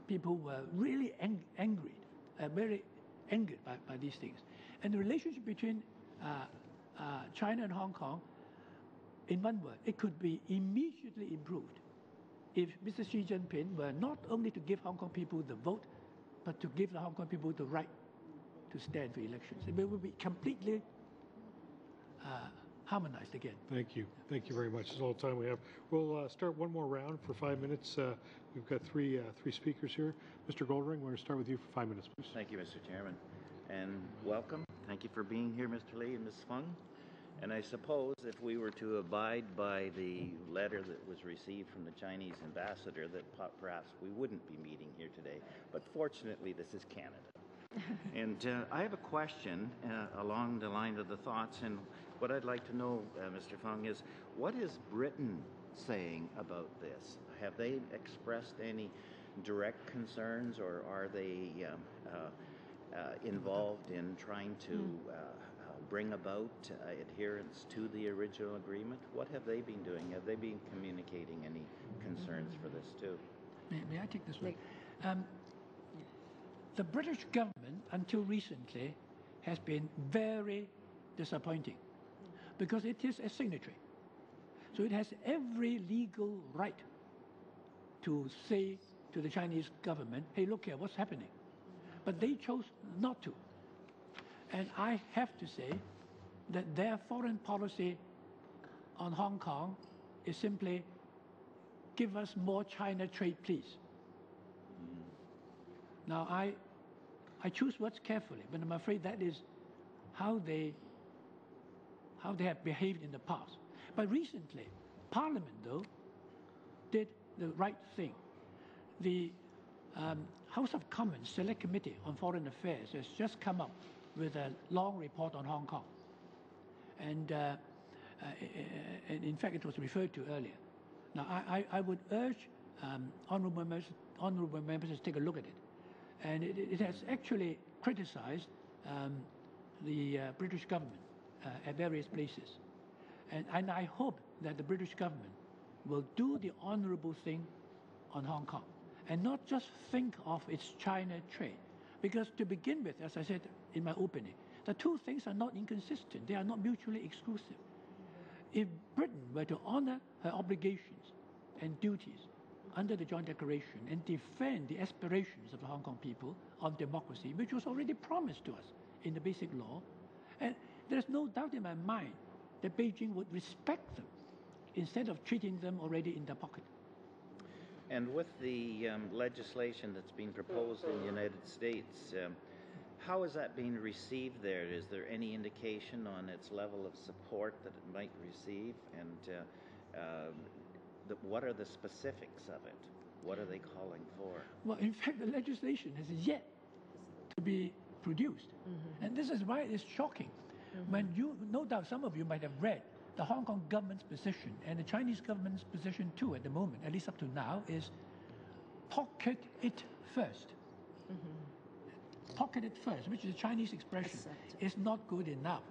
people were really very angered by these things. And the relationship between China and Hong Kong, in one word, it could be immediately improved if Mr. Xi Jinping were not only to give Hong Kong people the vote, but to give the Hong Kong people the right to stand for elections. It will be completely harmonized again. Thank you. Thank you very much. That's all the time we have. We'll start one more round for 5 minutes. We've got three speakers here. Mr. Goldring, we're going to start with you for 5 minutes, please. Thank you, Mr. Chairman. And welcome. Thank you for being here, Mr. Lee and Ms. Fung. And I suppose if we were to abide by the letter that was received from the Chinese ambassador, that perhaps we wouldn't be meeting here today. But fortunately, this is Canada. And I have a question along the line of the thoughts. And what I'd like to know, Mr. Fung, is what is Britain saying about this? Have they expressed any direct concerns, or are they involved in trying to bring about adherence to the original agreement? What have they been doing? Have they been communicating any concerns for this too? May I take this one? The British government, until recently, has been very disappointing because it is a signatory. So it has every legal right to say to the Chinese government, hey, look here, what's happening? But they chose not to. And I have to say that their foreign policy on Hong Kong is simply, give us more China trade, please. Now, I choose words carefully, but I'm afraid that is how they have behaved in the past. But recently, Parliament, though, did the right thing. The House of Commons Select Committee on Foreign Affairs has just come up with a long report on Hong Kong. And in fact, it was referred to earlier. Now, I would urge honourable members to take a look at it. And it has actually criticized the British government at various places. And I hope that the British government will do the honourable thing on Hong Kong and not just think of its China trade. Because to begin with, as I said in my opening, the two things are not inconsistent. They are not mutually exclusive. If Britain were to honour her obligations and duties under the Joint Declaration and defend the aspirations of the Hong Kong people of democracy, which was already promised to us in the Basic Law, and there's no doubt in my mind that Beijing would respect them instead of treating them already in their pocket. And with the legislation that's been proposed in the United States, how is that being received there? Is there any indication on its level of support that it might receive? And what are the specifics of it? What are they calling for? Well, in fact, the legislation has yet to be produced. And this is why it's shocking. When no doubt some of you might have read the Hong Kong government's position and the Chinese government's position too at the moment, at least up to now, is pocket it first. Pocket it first, which is a Chinese expression, is not good enough.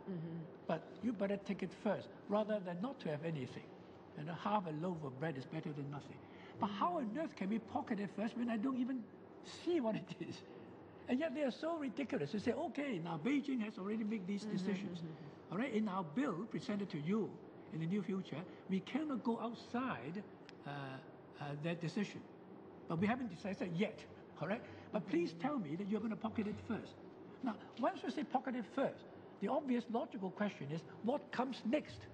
But you better take it first, rather than not to have anything. And half a loaf of bread is better than nothing. But how on earth can we pocket it first when I don't even see what it is? And yet they are so ridiculous to say, okay, now Beijing has already made these decisions. All right, in our bill presented to you in the near future, we cannot go outside that decision. But we haven't decided yet, all right? But please tell me that you're going to pocket it first. Now, once you say pocket it first, the obvious logical question is, what comes next?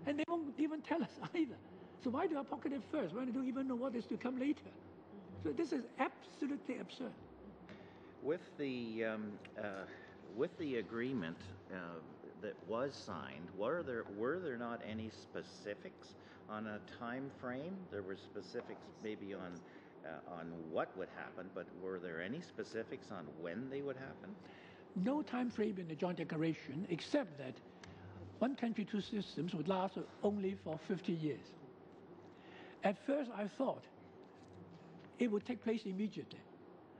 And they won't even tell us either. So why do I pocket it first when I don't even know what is to come later? So this is absolutely absurd. With the agreement that was signed, were there not any specifics on a time frame? There were specifics maybe on what would happen, but were there any specifics on when they would happen? No time frame in the Joint Declaration, except that one country, two systems would last only for 50 years. At first, I thought it would take place immediately,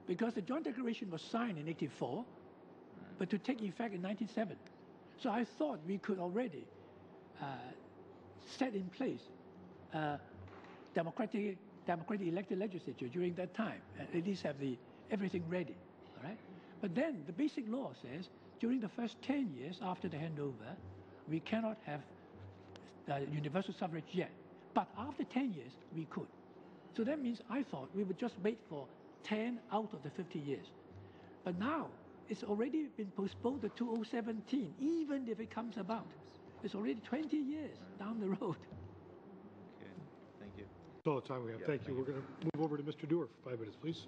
because the Joint Declaration was signed in 1984, but to take effect in 1997. So I thought we could already set in place democratic elected legislature during that time, at least have everything ready, all right? But then the Basic Law says during the first 10 years after the handover, we cannot have universal suffrage yet. But after 10 years, we could. So that means I thought we would just wait for 10 out of the 50 years. But now, it's already been postponed to 2017, even if it comes about. It's already 20 years down the road. Okay, thank you. That's all the time we have. Thank you. We're going to move over to Mr. Dewar for 5 minutes, please.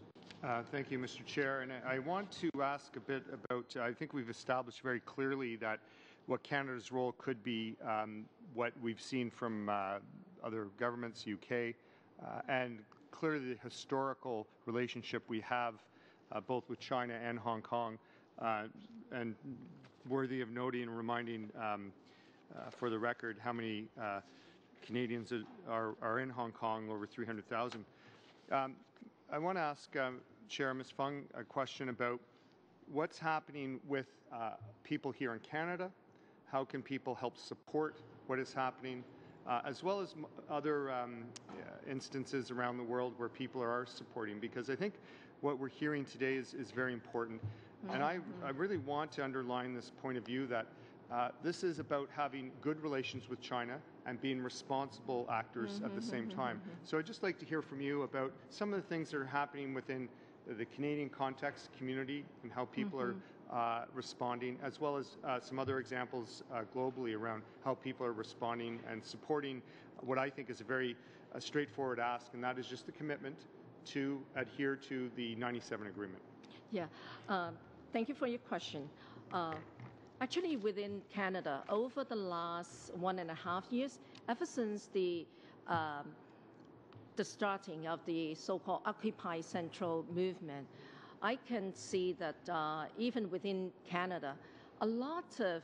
Thank you, Mr. Chair. And I want to ask a bit about, I think we've established very clearly that what Canada's role could be, what we've seen from other governments, UK, and clearly the historical relationship we have both with China and Hong Kong, and worthy of noting and reminding for the record how many Canadians are in Hong Kong, over 300,000. I want to ask Chair Ms. Fung a question about what's happening with people here in Canada. How can people help support what is happening, as well as other instances around the world where people are supporting? Because I think what we're hearing today is very important. And I really want to underline this point of view that this is about having good relations with China and being responsible actors at the same time. So I'd just like to hear from you about some of the things that are happening within the Canadian context, community, and how people are responding, as well as some other examples globally around how people are responding and supporting what I think is a very straightforward ask, and that is just the commitment to adhere to the 97 agreement. Yeah, thank you for your question. Actually, within Canada, over the last 1.5 years, ever since the starting of the so-called Occupy Central movement, I can see that even within Canada, a lot of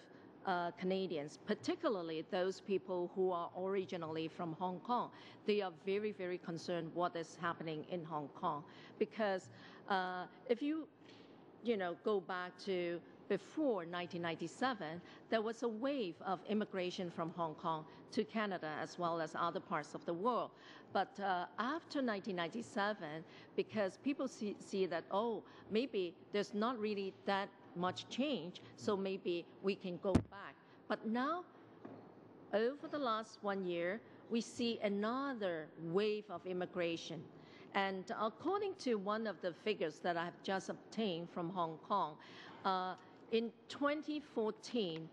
Canadians, particularly those people who are originally from Hong Kong, they are very, very concerned what is happening in Hong Kong. Because if you go back to before 1997, there was a wave of immigration from Hong Kong to Canada as well as other parts of the world. But after 1997, because people see that, oh, maybe there's not really that much change, so maybe we can go back. But now, over the last 1 year, we see another wave of immigration. And according to one of the figures that I have just obtained from Hong Kong, in 2014,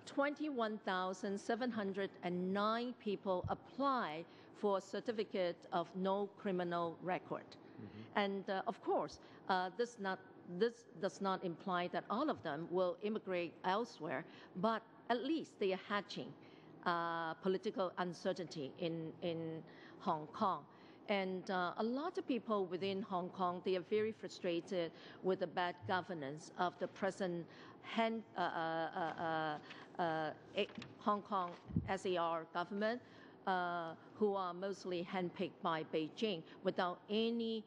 21,709 people applied for a certificate of no criminal record. And of course, this does not imply that all of them will immigrate elsewhere, but at least they are hatching political uncertainty in Hong Kong. And a lot of people within Hong Kong, they are very frustrated with the bad governance of the present Hong Kong SAR government, who are mostly handpicked by Beijing without any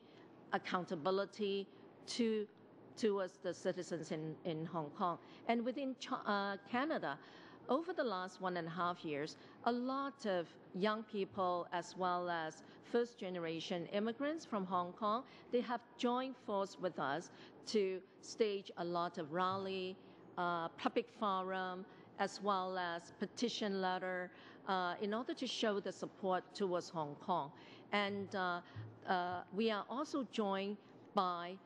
accountability towards the citizens in Hong Kong. And within Canada, over the last 1.5 years, a lot of young people as well as first-generation immigrants from Hong Kong, they have joined force with us to stage a lot of rally, public forum, as well as petition letter, in order to show the support towards Hong Kong. And we are also joined by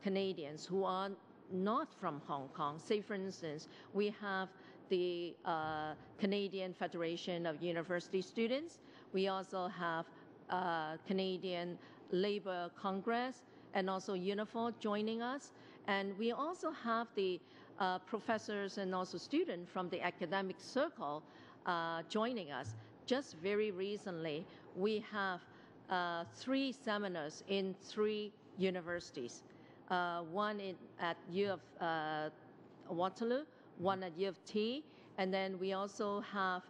Canadians who are not from Hong Kong. Say, for instance, we have the Canadian Federation of University Students. We also have Canadian Labour Congress and also UNIFOR joining us. And we also have the professors and also students from the academic circle joining us. Just very recently, we have 3 seminars in 3 universities. One at U of Waterloo, one at U of T, and then we also have,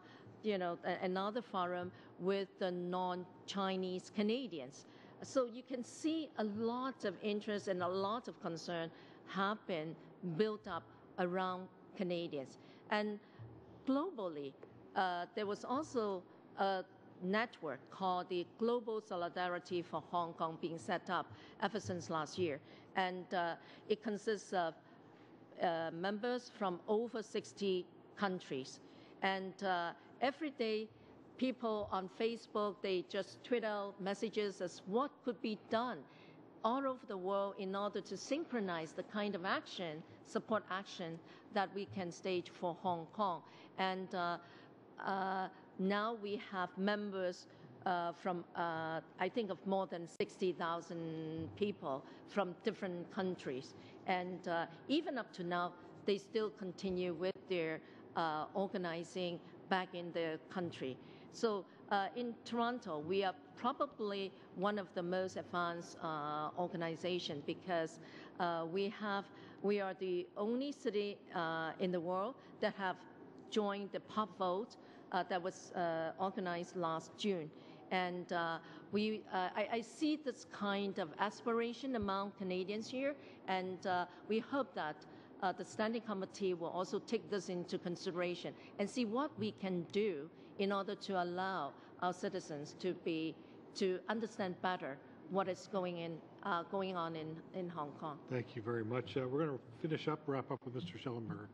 another forum with the non-Chinese Canadians. So you can see a lot of interest and a lot of concern have been built up around Canadians. And globally, there was also a network called the Global Solidarity for Hong Kong being set up ever since last year. And it consists of members from over 60 countries. And every day, people on Facebook, they just tweet out messages as what could be done all over the world in order to synchronize the kind of action, support action that we can stage for Hong Kong. And now we have members from, I think, of more than 60,000 people from different countries. And even up to now, they still continue with their organizing back in their country. So in Toronto, we are probably one of the most advanced organizations because we are the only city in the world that have joined the pop vote that was organized last June. And I see this kind of aspiration among Canadians here, and we hope that the Standing Committee will also take this into consideration and see what we can do in order to allow our citizens to understand better what is going on in Hong Kong. Thank you very much. We're going to wrap up with Mr. Schellenberger.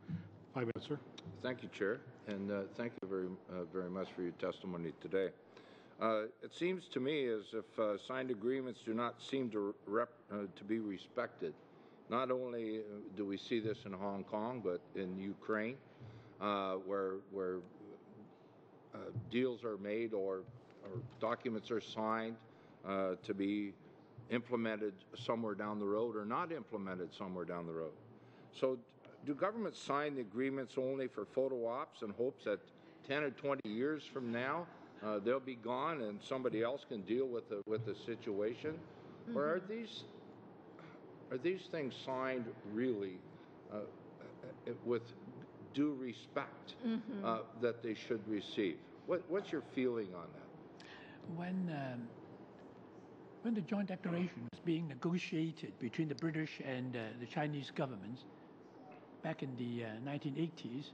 5 minutes, sir. Thank you, Chair, and thank you very much for your testimony today. It seems to me as if signed agreements do not seem to be respected. Not only do we see this in Hong Kong, but in Ukraine, where deals are made or documents are signed to be implemented somewhere down the road or not implemented somewhere down the road. So do governments sign the agreements only for photo ops and hopes that 10 or 20 years from now they'll be gone and somebody else can deal with the situation? Mm-hmm. Or are these are these things signed really with due respect that they should receive? What's your feeling on that? When the joint declaration was being negotiated between the British and the Chinese governments back in the 1980s,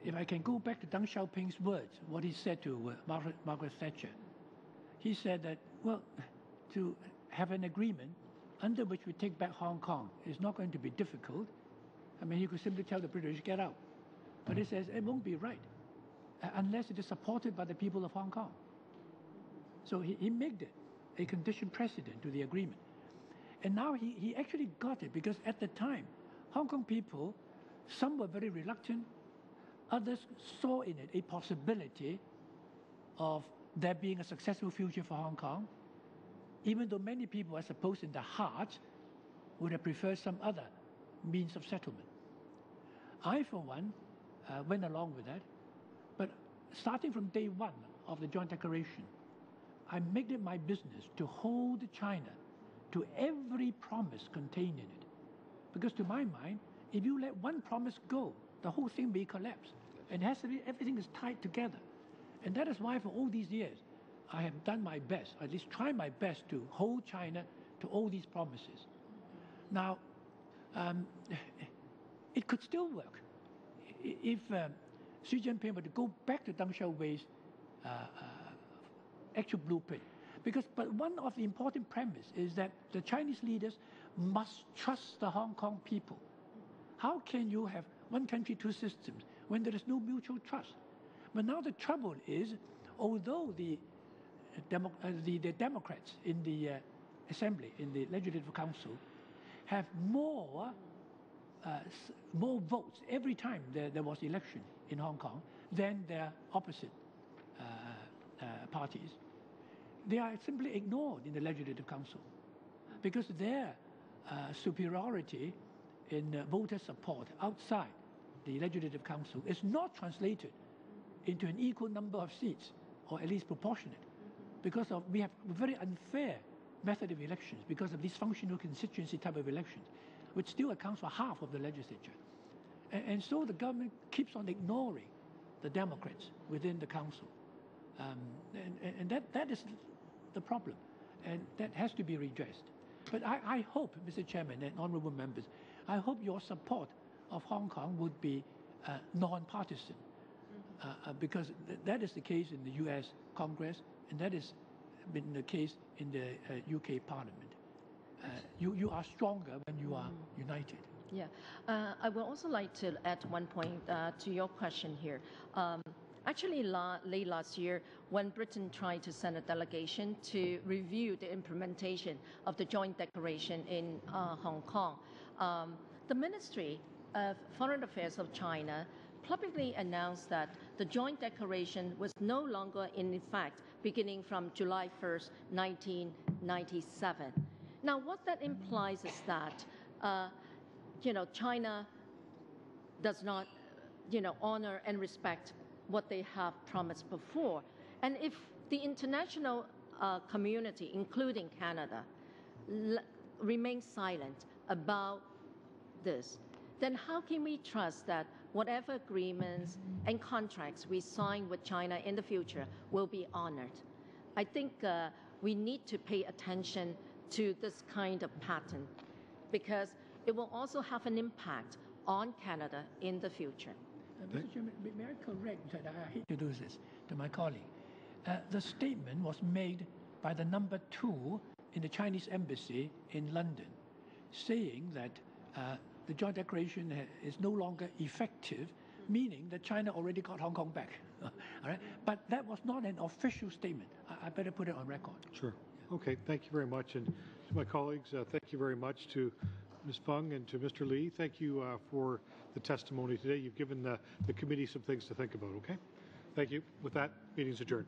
if I can go back to Deng Xiaoping's words, what he said to Margaret Thatcher, he said that, well, to have an agreement under which we take back Hong Kong is not going to be difficult. I mean, he could simply tell the British, get out. But he says it won't be right unless it is supported by the people of Hong Kong. So he made it a condition precedent to the agreement. And now he actually got it, because at the time, Hong Kong people, some were very reluctant, others saw in it a possibility of there being a successful future for Hong Kong, even though many people, I suppose, in their heart would have preferred some other means of settlement. I, for one, went along with that, but starting from day one of the joint declaration, I made it my business to hold China to every promise contained in it. Because to my mind, if you let one promise go, the whole thing may collapse. And it has to be, everything is tied together. And that is why for all these years, I have done my best, at least try my best, to hold China to all these promises. Now, it could still work if Xi Jinping were to go back to Deng Xiaoping's actual blueprint. But one of the important premises is that the Chinese leaders must trust the Hong Kong people. How can you have one country, two systems when there is no mutual trust? But now the trouble is, although the Democrats in the Assembly, in the Legislative Council, have more votes every time there was election in Hong Kong than their opposite parties, they are simply ignored in the Legislative Council because their superiority in voter support outside the Legislative Council is not translated into an equal number of seats, or at least proportionate, because we have a very unfair method of elections because of these functional constituency type of elections, which still accounts for half of the legislature. And so the government keeps on ignoring the Democrats within the council. And that is the problem, and that has to be redressed. But I hope, Mr. Chairman and honourable members, I hope your support of Hong Kong would be non-partisan, because that is the case in the US Congress, and that has been the case in the UK Parliament. You are stronger when you are united. Yeah, I would also like to add one point to your question here. Actually, late last year, when Britain tried to send a delegation to review the implementation of the joint declaration in Hong Kong, the Ministry of Foreign Affairs of China publicly announced that the joint declaration was no longer in effect beginning from July 1st, 1997. Now, what that implies is that, China does not, honor and respect what they have promised before. And if the international community, including Canada, remains silent about this, then how can we trust that whatever agreements and contracts we sign with China in the future will be honored? I think we need to pay attention to this kind of pattern, because it will also have an impact on Canada in the future. Mr. Chairman, may I correct that? I hate to do this to my colleague. The statement was made by the number 2 in the Chinese embassy in London, saying that the joint declaration is no longer effective, meaning that China already got Hong Kong back. All right? But that was not an official statement. I better put it on record. Sure. Okay, thank you very much. And to my colleagues, thank you very much to Ms. Fung and to Mr. Lee. Thank you for the testimony today. You've given the committee some things to think about, okay? Thank you. With that, meeting's adjourned.